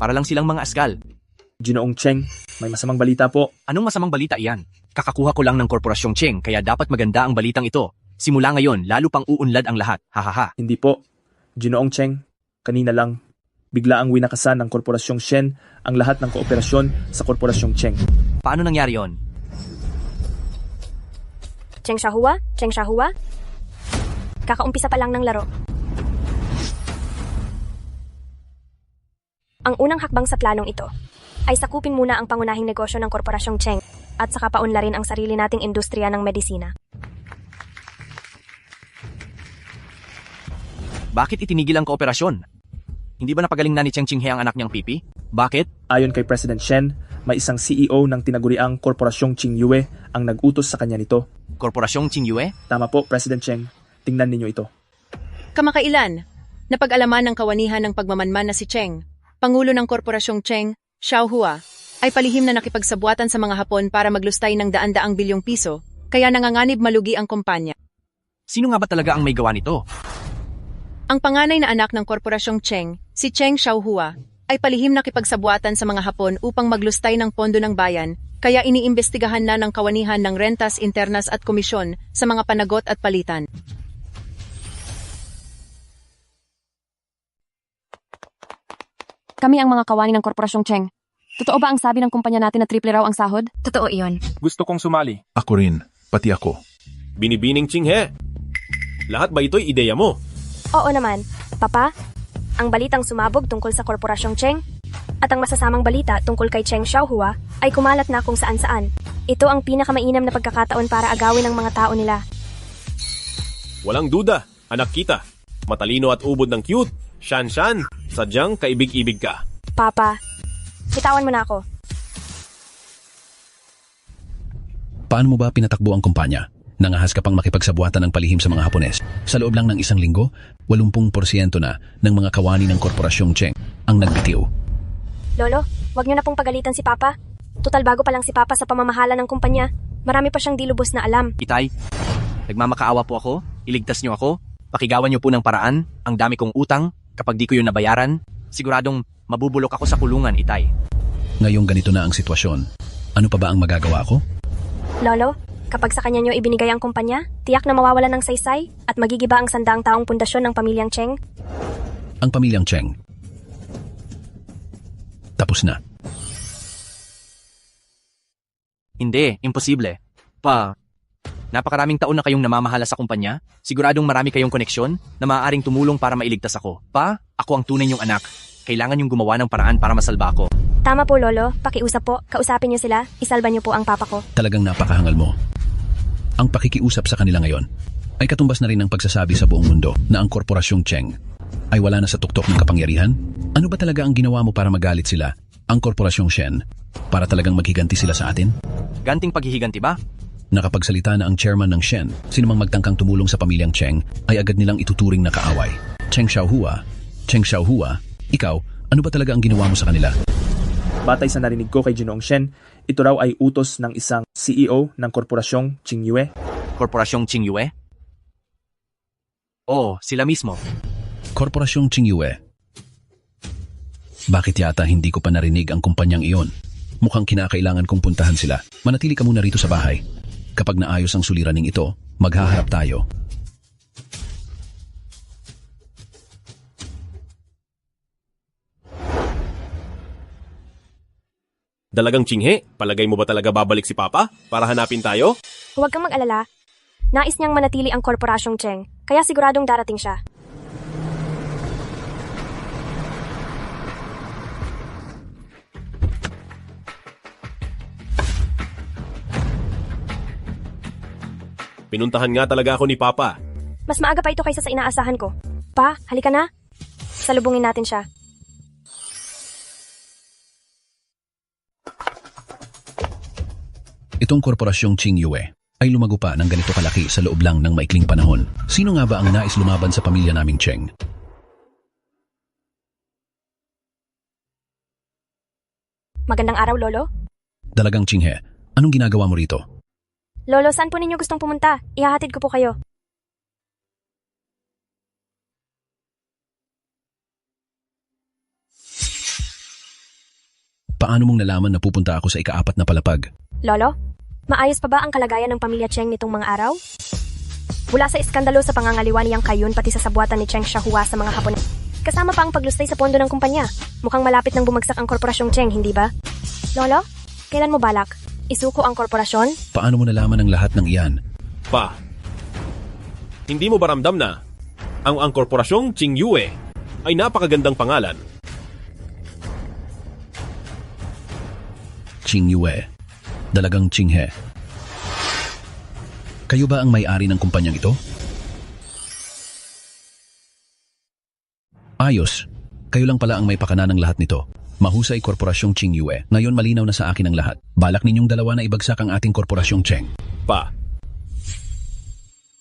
Para lang silang mga asgal. Ginoong Cheng, may masamang balita po. Anong masamang balita iyan? Kakakuha ko lang ng Korporasyong Cheng kaya dapat maganda ang balitang ito. Simula ngayon, lalo pang uunlad ang lahat. Hahaha. Hindi po. Ginoong Cheng, kanina lang. Bigla ang winakasan ng Korporasyong Shen ang lahat ng kooperasyon sa Korporasyong Cheng. Paano nangyari yon? Cheng Xiaohua? Cheng Xiaohua? Kakaumpisa pa lang ng laro. Ang unang hakbang sa planong ito ay sakupin muna ang pangunahing negosyo ng Korporasyong Cheng. at saka paunlarin ang sarili nating industriya ng medisina. Bakit itinigil ang kooperasyon? Hindi ba napagaling na ni Cheng Qinghe ang anak niyang Pipi? Bakit? Ayon kay President Shen, may isang CEO ng tinaguriang Korporasyong Qingyue ang nag-utos sa kanya nito. Korporasyong Qingyue? Tama po, President Cheng. Tingnan ninyo ito. Kamakailan, napag-alaman ng kawanihan ng pagmamanman na si Cheng, Pangulo ng Korporasyong Cheng, Xiaohua, ay palihim na nakipagsabuatan sa mga Hapon para maglustay ng daan-daang bilyong piso, kaya nanganganib malugi ang kumpanya. Sino nga ba talaga ang may gawa nito? Ang panganay na anak ng Korporasyong Cheng, si Cheng Xiaohua, ay palihim nakipagsabuatan sa mga Hapon upang maglustay ng pondo ng bayan, kaya iniimbestigahan na ng kawanihan ng rentas internas at komisyon sa mga panagot at palitan. Kami ang mga kawani ng Korporasyong Cheng. Totoo ba ang sabi ng kumpanya natin na triple raw ang sahod? Totoo iyon. Gusto kong sumali. Ako rin, pati ako. Binibining Qinghe. Lahat ba ito'y ideya mo? Oo naman. Papa, ang balitang sumabog tungkol sa Korporasyong Cheng at ang masasamang balita tungkol kay Cheng Xiaohua ay kumalat na kung saan-saan. Ito ang pinakamainam na pagkakataon para agawin ang mga tao nila. Walang duda, anak kita. Matalino at ubod ng cute. Shan-shan, sadyang kaibig-ibig ka. Papa, bitawan mo na ako. Paano mo ba pinatakbo ang kumpanya? Nangahas ka pang makipagsabuatan ng palihim sa mga Hapones. Sa loob lang ng isang linggo, 80% na ng mga kawani ng Korporasyong Cheng ang nagbitiw. Lolo, wag niyo na pong pagalitan si Papa. Tutal bago pa lang si Papa sa pamamahala ng kumpanya. Marami pa siyang di lubos na alam. Itay, nagmamakaawa po ako, iligtas niyo ako, pakigawan niyo po ng paraan, ang dami kong utang, kapag di ko yun nabayaran, siguradong mabubulok ako sa kulungan, Itay. Ngayong ganito na ang sitwasyon, ano pa ba ang magagawa ko? Lolo, kapag sa kanya niyo ibinigay ang kumpanya, tiyak na mawawala ng saysay at magigiba ang 100 taong pundasyon ng pamilyang Cheng. Ang pamilyang Cheng. Tapos na. Hindi, imposible. Napakaraming taon na kayong namamahala sa kumpanya, siguradong marami kayong koneksyon na maaaring tumulong para mailigtas ako. Ako ang tunay niyong anak. Kailangan niyong gumawa ng paraan para masalba ako. Tama po, Lolo. Pakiusap po. Kausapin niyo sila. Isalba niyo po ang papa ko. Talagang napakahangal mo. Ang pakikiusap sa kanila ngayon ay katumbas na rin ng pagsasabi sa buong mundo na ang Korporasyong Cheng ay wala na sa tuktok ng kapangyarihan. Ano ba talaga ang ginawa mo para magalit sila, ang Korporasyong Shen, para talagang maghiganti sila sa atin? Ganting paghihiganti ba? Nakapagsalita na ang chairman ng Shen, sinumang magtangkang tumulong sa pamilyang Cheng ay agad nilang ituturing na kaaway. Cheng Xiaohua, ikaw, ano ba talaga ang ginawa mo sa kanila? Batay sa narinig ko kay Ginoong Shen, ito raw ay utos ng isang CEO ng Korporasyong Qingyue. Korporasyong Qingyue? Oo, sila mismo. Korporasyong Qingyue. Bakit yata hindi ko pa narinig ang kumpanyang iyon? Mukhang kinakailangan kong puntahan sila. Manatili ka muna rito sa bahay. Kapag naayos ang suliraning ito, maghaharap tayo. Dalagang Qinghe, palagay mo ba talaga babalik si Papa para hanapin tayo? Huwag kang mag-alala. Nais niyang manatili ang Korporasyong Cheng, kaya siguradong darating siya. Pinuntahan nga talaga ako ni Papa. Mas maaga pa ito kaysa sa inaasahan ko. Pa, halika na. Salubungin natin siya. Itong Korporasyong Qingyue ay lumago pa ng ganito kalaki sa loob lang ng maikling panahon. Sino nga ba ang nais lumaban sa pamilya naming Cheng? Magandang araw, Lolo. Dalagang Qinghe, anong ginagawa mo rito? Lolo, saan po ninyo gustong pumunta? Ihahatid ko po kayo. Paano mong nalaman na pupunta ako sa ika-4 na palapag? Lolo, maayos pa ba ang kalagayan ng pamilya Cheng nitong mga araw? Mula sa iskandalo sa pangangaliwa niyang Kayun pati sa sabuatan ni Cheng Xiaohua sa mga Hapon. Kasama pa ang paglustay sa pondo ng kumpanya. Mukhang malapit nang bumagsak ang Korporasyong Cheng, hindi ba? Lolo, kailan mo balak? Isuko ang korporasyon? Paano mo nalaman ang lahat ng iyan? Pa, hindi mo ba ramdam na ang Korporasyong Qingyue ay napakagandang pangalan? Qingyue. Dalagang Chinghe. Kayo ba ang may-ari ng kumpanyang ito? Ayos. Kayo lang pala ang may pakana ng lahat nito. Mahusay korporasyong Qingyue. Ngayon malinaw na sa akin ang lahat. Balak ninyong dalawa na ibagsak ang ating korporasyong Cheng. Pa.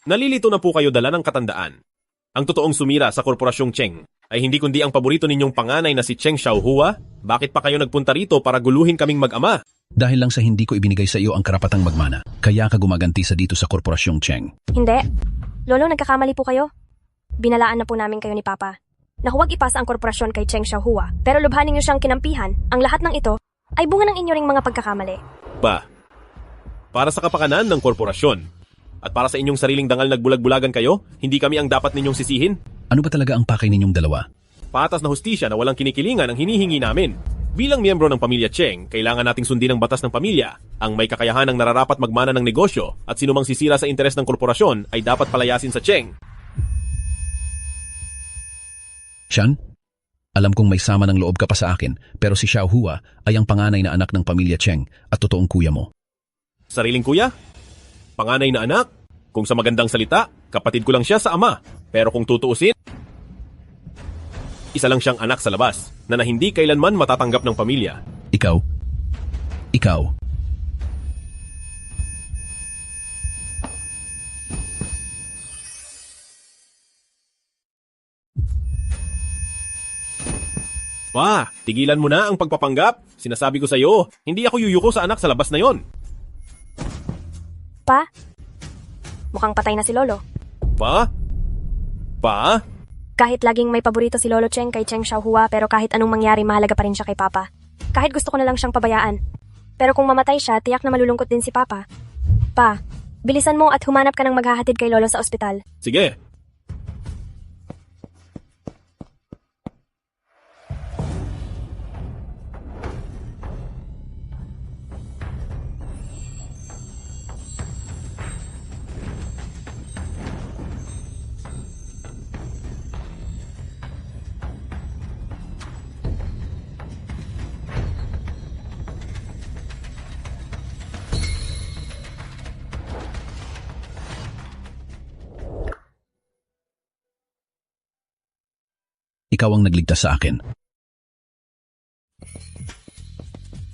Nalilito na po kayo dala ng katandaan. Ang totoong sumira sa korporasyong Cheng ay hindi kundi ang paborito ninyong panganay na si Cheng Xiaohua. Bakit pa kayo nagpunta rito para guluhin kaming mag-ama? Dahil lang sa hindi ko ibinigay sa iyo ang karapatang magmana, kaya ka gumaganti sa dito sa korporasyong Cheng. Hindi. Lolo, nagkakamali po kayo. Binalaan na po namin kayo ni Papa na huwag ipasa ang korporasyon kay Cheng Xiaohua. Pero lubhanin niyo siyang kinampihan. Ang lahat ng ito ay bunga ng inyo ring mga pagkakamali. Pa. Para sa kapakanan ng korporasyon at para sa inyong sariling dangal nagbulag-bulagan kayo, hindi kami ang dapat ninyong sisihin. Ano ba talaga ang pakay ninyong dalawa? Patas na hustisya na walang kinikilingan ang hinihingi namin. Bilang miyembro ng pamilya Cheng, kailangan nating sundin ang batas ng pamilya. Ang may kakayahan ng nararapat magmana ng negosyo at sinumang sisira sa interes ng korporasyon ay dapat palayasin sa Cheng. Shan? Alam kong may sama ng loob ka pa sa akin, pero si Xiaohua ay ang panganay na anak ng pamilya Cheng at totoong kuya mo. Sariling kuya? Panganay na anak? Kung sa magandang salita, kapatid ko lang siya sa ama. Pero kung tutuusin, isa lang siyang anak sa labas na hindi kailanman matatanggap ng pamilya. Ikaw? Pa, tigilan mo na ang pagpapanggap. Sinasabi ko sa'yo, hindi ako yuyuko sa anak sa labas na yon. Pa? Mukhang patay na si Lolo. Pa? Pa? Kahit laging may paborito si Lolo Cheng kay Cheng Xiaohua, pero kahit anong mangyari, mahalaga pa rin siya kay Papa. Kahit gusto ko na lang siyang pabayaan. Pero kung mamatay siya, tiyak na malulungkot din si Papa. Pa, bilisan mo at humanap ka ng maghahatid kay Lolo sa ospital. Sige. Ikaw ang nagligtas sa akin.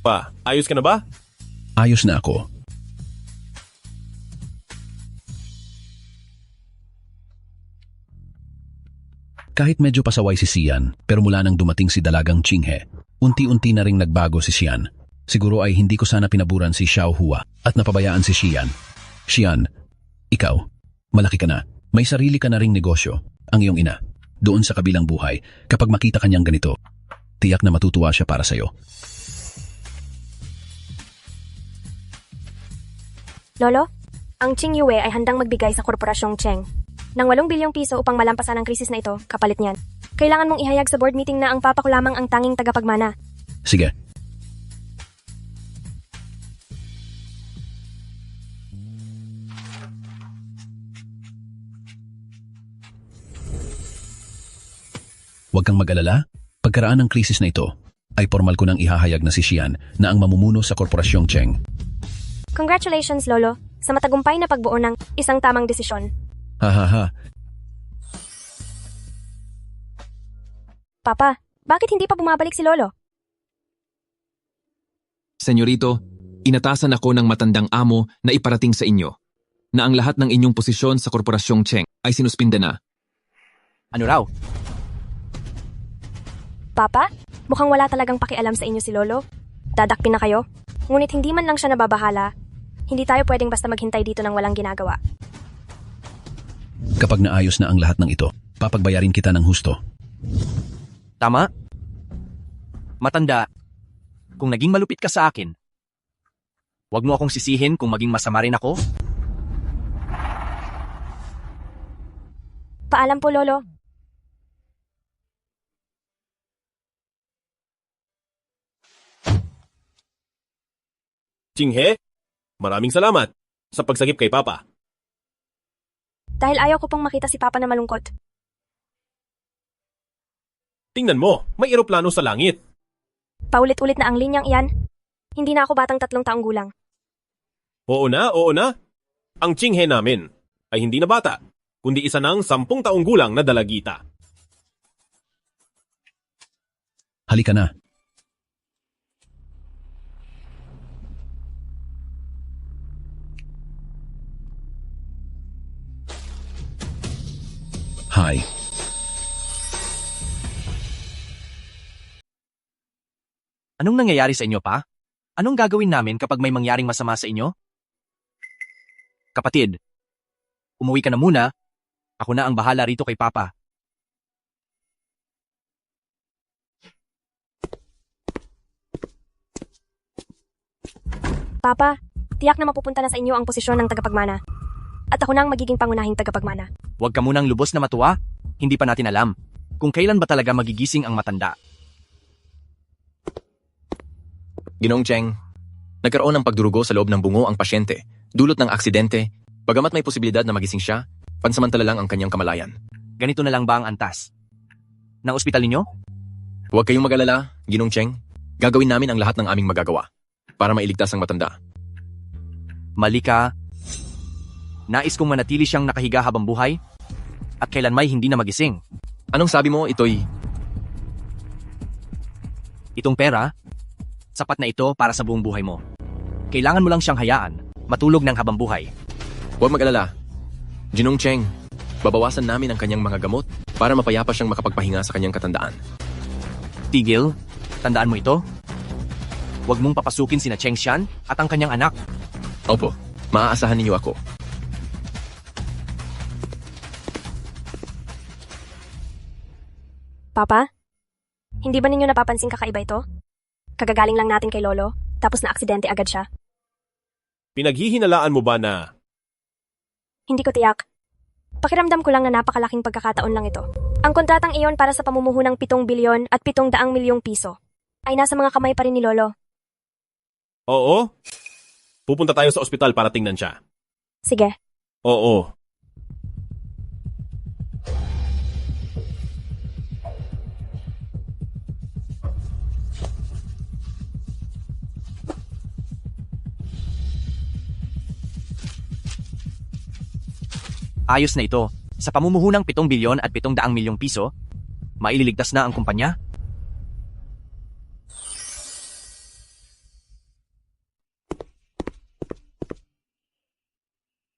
Pa, ayos ka na ba? Ayos na ako. Kahit medyo pasaway si Xian, pero mula nang dumating si Dalagang Chinghe, unti-unti na ring nagbago si Xian. Siguro ay hindi ko sana pinaburan si Xiaohua at napabayaan si Xian. Xian, ikaw, malaki ka na. May sarili ka na ring negosyo, ang iyong ina. Doon sa kabilang buhay, kapag makita kanyang ganito, tiyak na matutuwa siya para sa'yo. Lolo, ang Qingyue ay handang magbigay sa korporasyong Cheng ng 8 bilyong piso upang malampasan ang krisis na ito, kapalit niyan. Kailangan mong ihayag sa board meeting na ang papa ko lamang ang tanging tagapagmana. Sige. Huwag kang mag-alala. Pagkaraan ng krisis na ito, ay formal ko nang ihahayag na si Xian na ang mamumuno sa korporasyong Cheng. Congratulations, Lolo, sa matagumpay na pagbuo ng isang tamang desisyon. Ha. Papa, bakit hindi pa bumabalik si Lolo? Senyorito, inatasan ako ng matandang amo na iparating sa inyo na ang lahat ng inyong posisyon sa korporasyong Cheng ay sinuspinde na. Ano raw? Papa, mukhang wala talagang pakialam sa inyo si Lolo. Dadakpin na kayo. Ngunit hindi man lang siya nababahala. Hindi tayo pwedeng basta maghintay dito ng walang ginagawa. Kapag naayos na ang lahat ng ito, papagbayarin kita ng husto. Tama? Matanda, kung naging malupit ka sa akin, huwag mo akong sisihin kung maging masama rin ako. Paalam po, Lolo. Chinghe, maraming salamat sa pagsagip kay Papa. Dahil ayaw ko pong makita si Papa na malungkot. Tingnan mo, may eroplano sa langit. Paulit-ulit na ang linyang iyan. Hindi na ako batang 3 taong gulang. Oo na. Ang Chinghe namin ay hindi na bata, kundi isa ng 10 taong gulang na dalagita. Halika na. Hi. Anong nangyayari sa inyo pa? Anong gagawin namin kapag may mangyaring masama sa inyo? Kapatid, umuwi ka na muna. Ako na ang bahala rito kay Papa. Papa, tiyak na mapupunta na sa inyo ang posisyon ng tagapagmana. At ako na ang magiging pangunahing tagapagmana. Huwag ka munang lubos na matuwa. Hindi pa natin alam kung kailan ba talaga magigising ang matanda. Ginoong Cheng, nagkaroon ng pagdurugo sa loob ng bungo ang pasyente, dulot ng aksidente, bagamat may posibilidad na magising siya, pansamantala lang ang kanyang kamalayan. Ganito na lang ba ang antas ng ospital ninyo? Huwag kayong mag-alala, Ginoong Cheng. Gagawin namin ang lahat ng aming magagawa para mailigtas ang matanda. Mali ka. Nais kong manatili siyang nakahiga habang buhay at kailan may hindi na magising. Anong sabi mo, Itoy? Itong pera, sapat na ito para sa buong buhay mo. Kailangan mo lang siyang hayaan, matulog ng habang buhay. Huwag mag-alala. Ginoong Cheng, babawasan namin ang kanyang mga gamot para mapayapa siyang makapagpahinga sa kanyang katandaan. Tigil, tandaan mo ito. Huwag mong papasukin sina Cheng Xian at ang kanyang anak. Opo, maaasahan ninyo ako. Papa, hindi ba ninyo napapansin kakaiba ito? Kagagaling lang natin kay Lolo, tapos na aksidente agad siya. Pinaghihinalaan mo ba na... Hindi ko tiyak. Pakiramdam ko lang na napakalaking pagkakataon lang ito. Ang kontratang iyon para sa pamumuho ng 7 bilyon at 700 milyong piso ay nasa mga kamay pa rin ni Lolo. Oo? Pupunta tayo sa ospital para tingnan siya. Sige. Oo. Ayos na ito. Sa pamumuho ng 7 bilyon at 700 milyong piso, maililigtas na ang kumpanya.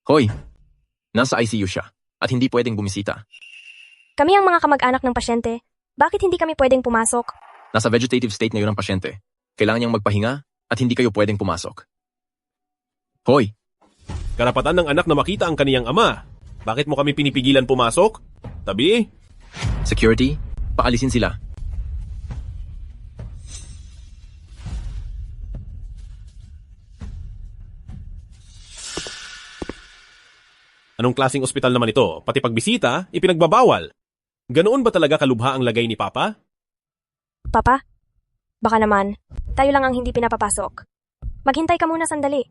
Hoy, nasa ICU siya at hindi pwedeng bumisita. Kami ang mga kamag-anak ng pasyente. Bakit hindi kami pwedeng pumasok? Nasa vegetative state ngayon ang pasyente. Kailangan niyang magpahinga at hindi kayo pwedeng pumasok. Hoy! Karapatan ng anak na makita ang kaniyang ama. Bakit mo kami pinipigilan pumasok? Tabi? Security, paalisin sila. Anong klaseng ospital naman ito? Pati pagbisita, ipinagbabawal. Ganoon ba talaga kalubha ang lagay ni Papa? Papa, baka naman, tayo lang ang hindi pinapapasok. Maghintay ka muna sandali.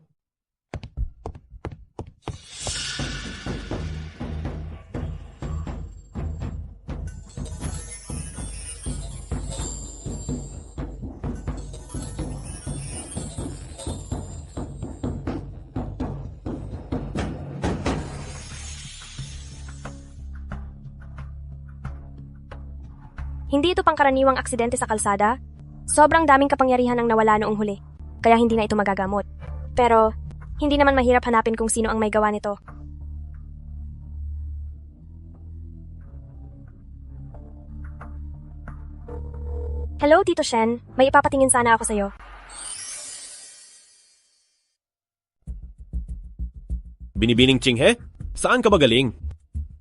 Hindi ito pangkaraniwang aksidente sa kalsada. Sobrang daming kapangyarihan ang nawala noong huli, kaya hindi na ito magagamot. Pero, hindi naman mahirap hanapin kung sino ang may gawa nito. Hello, Tito Shen. May ipapatingin sana ako sa'yo. Binibining Chinghe? Saan ka ba galing?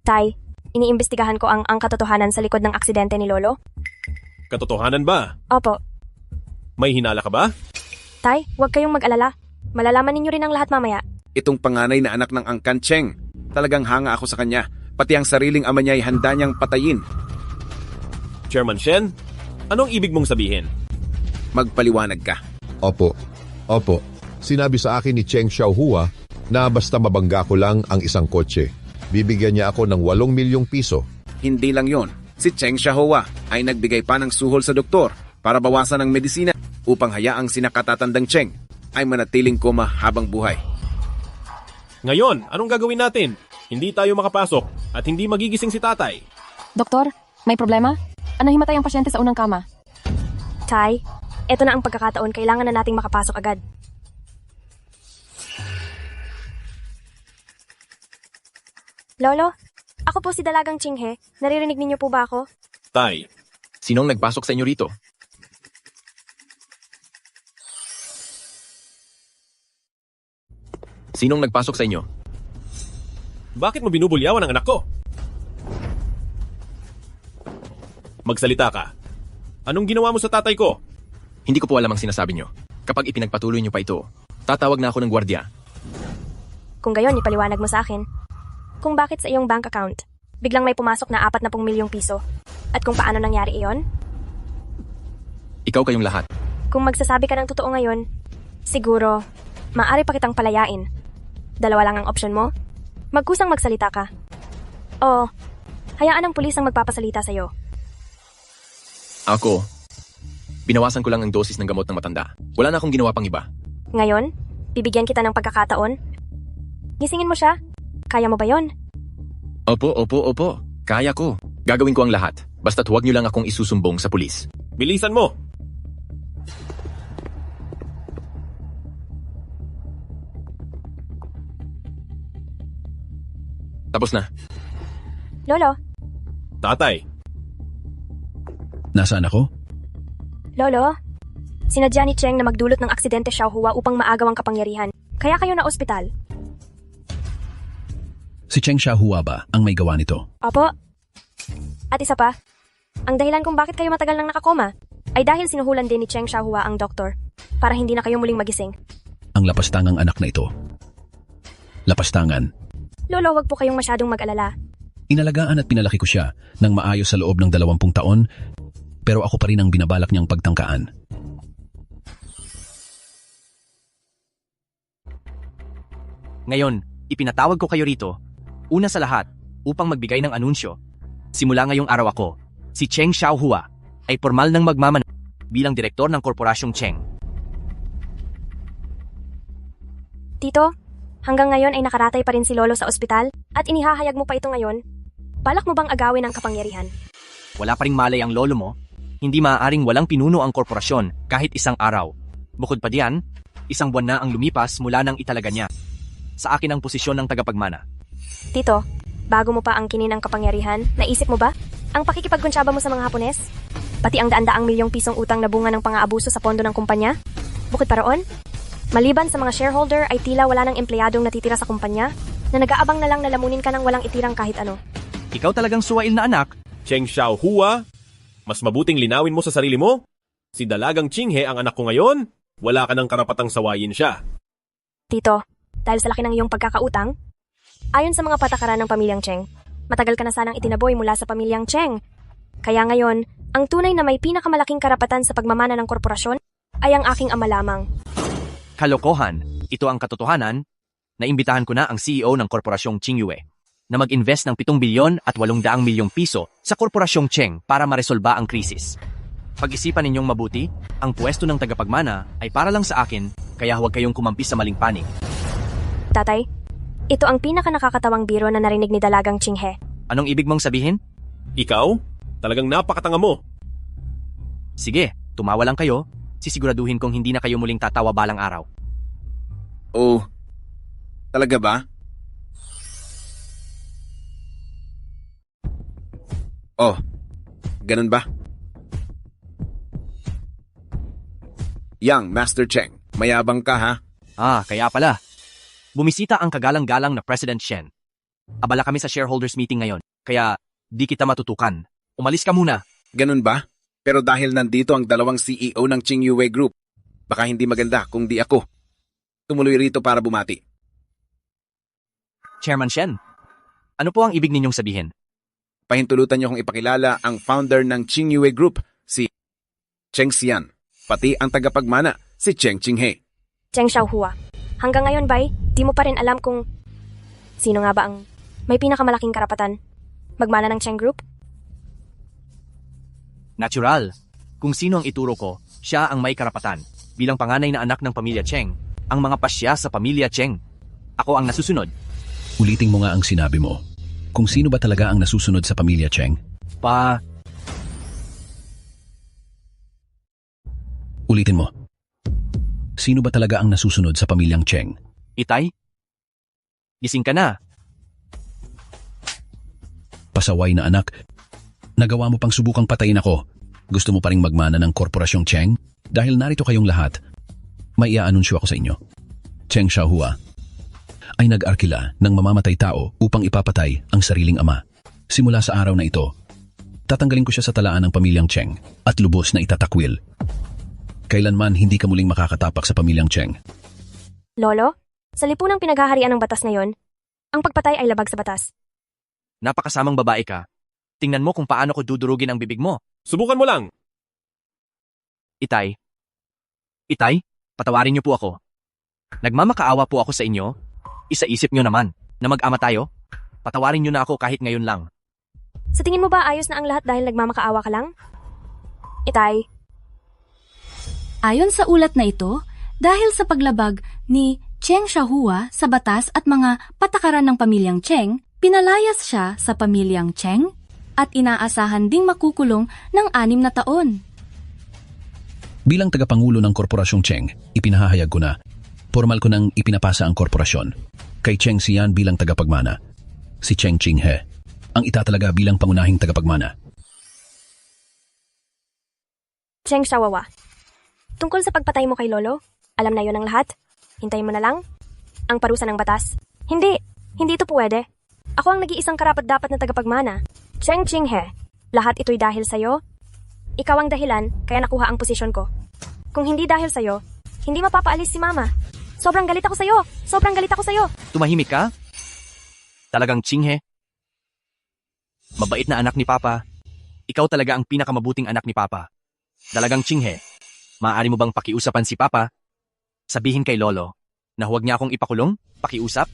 Tay, iniimbestigahan ko ang katotohanan sa likod ng aksidente ni Lolo. Katotohanan ba? Opo. May hinala ka ba? Tay, huwag kayong mag-alala. Malalaman ninyo rin ang lahat mamaya. Itong panganay na anak ng Angkan Cheng. Talagang hanga ako sa kanya. Pati ang sariling ama niya ay handa niyang patayin. Chairman Shen, anong ibig mong sabihin? Magpaliwanag ka. Opo. Sinabi sa akin ni Cheng Xiaohua na basta mabangga ko lang ang isang kotse, bibigyan niya ako ng 8 milyong piso. Hindi lang yon. Si Cheng Xiaohua ay nagbigay pa ng suhol sa doktor para bawasan ang medisina upang hayaang sinakatatandang Cheng ay manatiling koma habang buhay. Ngayon, anong gagawin natin? Hindi tayo makapasok at hindi magigising si tatay. Doktor, may problema? Ano himatay ang pasyente sa unang kama? Tay, eto na ang pagkakataon. Kailangan na nating makapasok agad. Lolo, ako po si Dalagang Chinghe. Naririnig ninyo po ba ako? Tay. Sinong nagpasok sa inyo rito? Sinong nagpasok sa inyo? Bakit mo binubulyawan ang anak ko? Magsalita ka. Anong ginawa mo sa tatay ko? Hindi ko po alam ang sinasabi nyo. Kapag ipinagpatuloy nyo pa ito, tatawag na ako ng gwardya. Kung gayon, ipaliwanag mo sa akin kung bakit sa iyong bank account biglang may pumasok na 40 milyong piso at kung paano nangyari iyon. Ikaw kayong lahat. Kung magsasabi ka ng totoo ngayon, siguro, maaari pa kitang palayain. Dalawa lang ang opsyon mo. Magkusang magsalita ka. O, hayaan ang pulis ang magpapasalita sa'yo. Ako, binawasan ko lang ang dosis ng gamot ng matanda. Wala na akong ginawa pang iba. Ngayon, bibigyan kita ng pagkakataon. Gisingin mo siya. Kaya mo ba yon? Opo. Kaya ko. Gagawin ko ang lahat. Basta't huwag niyo lang akong isusumbong sa pulis. Bilisan mo! Tapos na. Lolo, Tatay. Nasaan ako? Lolo, sinadya ni Cheng na magdulot ng aksidente Xiaohua upang maagaw ang kapangyarihan. Kaya kayo na ospital. Si Cheng Xiaohua ba ang may gawa nito? Opo. At isa pa, ang dahilan kung bakit kayo matagal nang nakakoma ay dahil sinuhulan din ni Cheng Xiaohua ang doktor para hindi na kayo muling magising. Ang lapastangang anak na ito. Lapastangan. Lolo, wag po kayong masyadong mag-alala. Inalagaan at pinalaki ko siya ng maayos sa loob ng 20 taon, pero ako pa rin ang binabalak niyang pagtangkaan. Ngayon, ipinatawag ko kayo rito, una sa lahat, upang magbigay ng anunsyo. Simula ngayong araw ako, si Cheng Xiaohua, ay formal ng magmamanal bilang direktor ng Korporasyong Cheng. Tito, hanggang ngayon ay nakaratay pa rin si Lolo sa ospital at inihahayag mo pa ito ngayon. Balak mo bang agawin ang kapangyarihan? Wala pa ring malay ang lolo mo, hindi maaaring walang pinuno ang korporasyon kahit isang araw. Bukod pa diyan, 1 buwan na ang lumipas mula nang italaga niya. Sa akin ang posisyon ng tagapagmana. Tito, bago mo pa ang kinin ng kapangyarihan, naisip mo ba ang pakikipagkuntsaba mo sa mga Hapones? Pati ang daan-daang milyong pisong utang na bunga ng pang-aabuso sa pondo ng kumpanya? Bukod pa roon, maliban sa mga shareholder ay tila wala ng empleyadong natitira sa kumpanya na nag-aabang na lang na lamunin ka ng walang itirang kahit ano. Ikaw talagang suwail na anak. Cheng Xiaohua, mas mabuting linawin mo sa sarili mo. Si Dalagang Chinghe ang anak ko ngayon. Wala ka ng karapatang sawayin siya. Tito, dahil sa laki ng iyong pagkakautang, ayon sa mga patakaran ng pamilyang Cheng, matagal ka na sanang itinaboy mula sa pamilyang Cheng. Kaya ngayon, ang tunay na may pinakamalaking karapatan sa pagmamana ng korporasyon ay ang aking ama lamang. Kalokohan, ito ang katotohanan. Naimbitahan ko na ang CEO ng Korporasyong Qingyue na mag-invest ng 7 bilyon at 800 milyong piso sa Korporasyong Cheng para maresolba ang krisis. Pag-isipan ninyong mabuti, ang pwesto ng tagapagmana ay para lang sa akin, kaya huwag kayong kumampi sa maling panig. Tatay, ito ang pinaka-nakakatawang biro na narinig ni Dalagang Chinghe. Anong ibig mong sabihin? Ikaw? Talagang napakatanga mo. Sige, tumawa lang kayo. Sisiguraduhin kong hindi na kayo muling tatawa balang araw. Oh, talaga ba? Oh, ganun ba? Yang, Master Cheng, mayabang ka ha? Kaya pala. Bumisita ang kagalang-galang na President Shen. Abala kami sa shareholders meeting ngayon, kaya di kita matutukan. Umalis ka muna. Ganun ba? Pero dahil nandito ang 2 CEO ng Qingyue Group, baka hindi maganda kung di ako tumuloy rito para bumati. Chairman Shen, ano po ang ibig ninyong sabihin? Pahintulutan niyo kong ipakilala ang founder ng Qingyue Group, si Cheng Xian, pati ang tagapagmana, si Cheng Chinghe. Cheng Xiaohua, hanggang ngayon ba'y di mo pa rin alam kung sino nga ba ang may pinakamalaking karapatan magmana ng Cheng Group? Natural. Kung sino ang ituro ko, siya ang may karapatan. Bilang panganay na anak ng pamilya Cheng, ang mga pasya sa pamilya Cheng. Ako ang nasusunod. Ulitin mo nga ang sinabi mo. Kung sino ba talaga ang nasusunod sa pamilya Cheng? Ulitin mo. Sino ba talaga ang nasusunod sa pamilyang Cheng? Itay? Gising ka na. Pasaway na anak. Nagawa mo pang subukang patayin ako. Gusto mo pa ring magmana ng korporasyong Cheng? Dahil narito kayong lahat, may iaanunsyo ako sa inyo. Cheng Xiaohua ay nag-arkila ng mamamatay tao upang ipapatay ang sariling ama. Simula sa araw na ito, tatanggalin ko siya sa talaan ng pamilyang Cheng at lubos na itatakwil. Kailanman hindi ka muling makakatapak sa pamilyang Cheng. Lolo, sa lipunang pinaghaharian ng batas ngayon, ang pagpatay ay labag sa batas. Napakasamang babae ka. Tingnan mo kung paano ko dudurugin ang bibig mo. Subukan mo lang. Itay, patawarin niyo po ako. Nagmamakaawa po ako sa inyo. Isaisip niyo naman na mag-ama tayo. Patawarin niyo na ako kahit ngayon lang. Sa tingin mo ba ayos na ang lahat dahil nagmamakaawa ka lang? Itay. Ayon sa ulat na ito, dahil sa paglabag ni Cheng Xiaohua sa batas at mga patakaran ng pamilyang Cheng, pinalayas siya sa pamilyang Cheng at inaasahan ding makukulong ng 6 na taon. Bilang tagapangulo ng korporasyong Cheng, ipinahahayag ko na formal ko nang ipinapasa ang korporasyon kay Cheng Xian bilang tagapagmana, si Cheng Qinghe ang itatalaga bilang pangunahing tagapagmana. Cheng Xiaohua, tungkol sa pagpatay mo kay Lolo, alam na yon ang lahat? Hintayin mo na lang? Ang parusa ng batas? Hindi ito pwede. Ako ang nag-iisang karapat-dapat na tagapagmana. Cheng Qinghe, lahat ito'y dahil sa'yo. Ikaw ang dahilan kaya nakuha ang posisyon ko. Kung hindi dahil sa'yo, hindi mapapaalis si Mama. Sobrang galit ako sa'yo. Tumahimik ka? Talagang Qinghe? Mabait na anak ni Papa. Ikaw talaga ang pinakamabuting anak ni Papa. Talagang Qinghe. Maaari mo bang pakiusapan si Papa? Sabihin kay Lolo na huwag niya akong ipakulong? Pakiusap?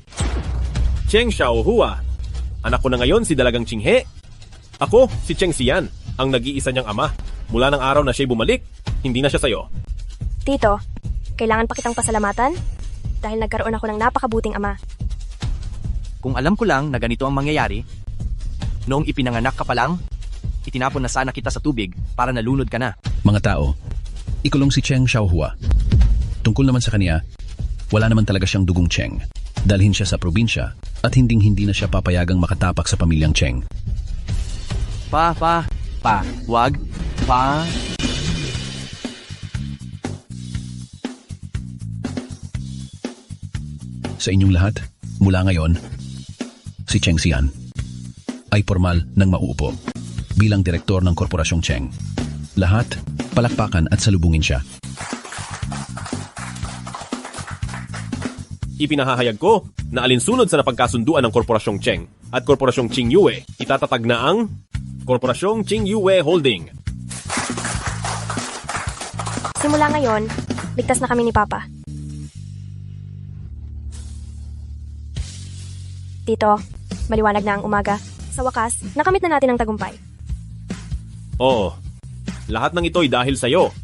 Cheng Xiaohua. Anak ko na ngayon si Dalagang Qinghe. Ako, si Cheng Xian, ang nag-iisa niyang ama. Mula ng araw na siya'y bumalik, hindi na siya sa'yo. Tito, kailangan pa kitang pasalamatan dahil nagkaroon ako ng napakabuting ama. Kung alam ko lang na ganito ang mangyayari, noong ipinanganak ka pa lang, itinapon na sana kita sa tubig para nalunod ka na. Mga tao, ikulong si Cheng Xiaohua. Tungkol naman sa kanya, wala naman talaga siyang dugong Cheng. Dalhin siya sa probinsya at hindi na siya papayagang makatapak sa pamilyang Cheng. Wag. Sa inyong lahat, mula ngayon, si Cheng Xian ay formal nang mauupo bilang direktor ng korporasyong Cheng. Lahat, palakpakan at salubungin siya. Ipinahahayag ko na alinsunod sa napagkasunduan ng Korporasyong Cheng at Korporasyong Qingyue, itatatag na ang Korporasyong Qingyue Holding. Simula ngayon, ligtas na kami ni Papa. Tito, maliwanag na ang umaga. Sa wakas, nakamit na natin ang tagumpay. Oo, lahat ng ito'y dahil sa'yo.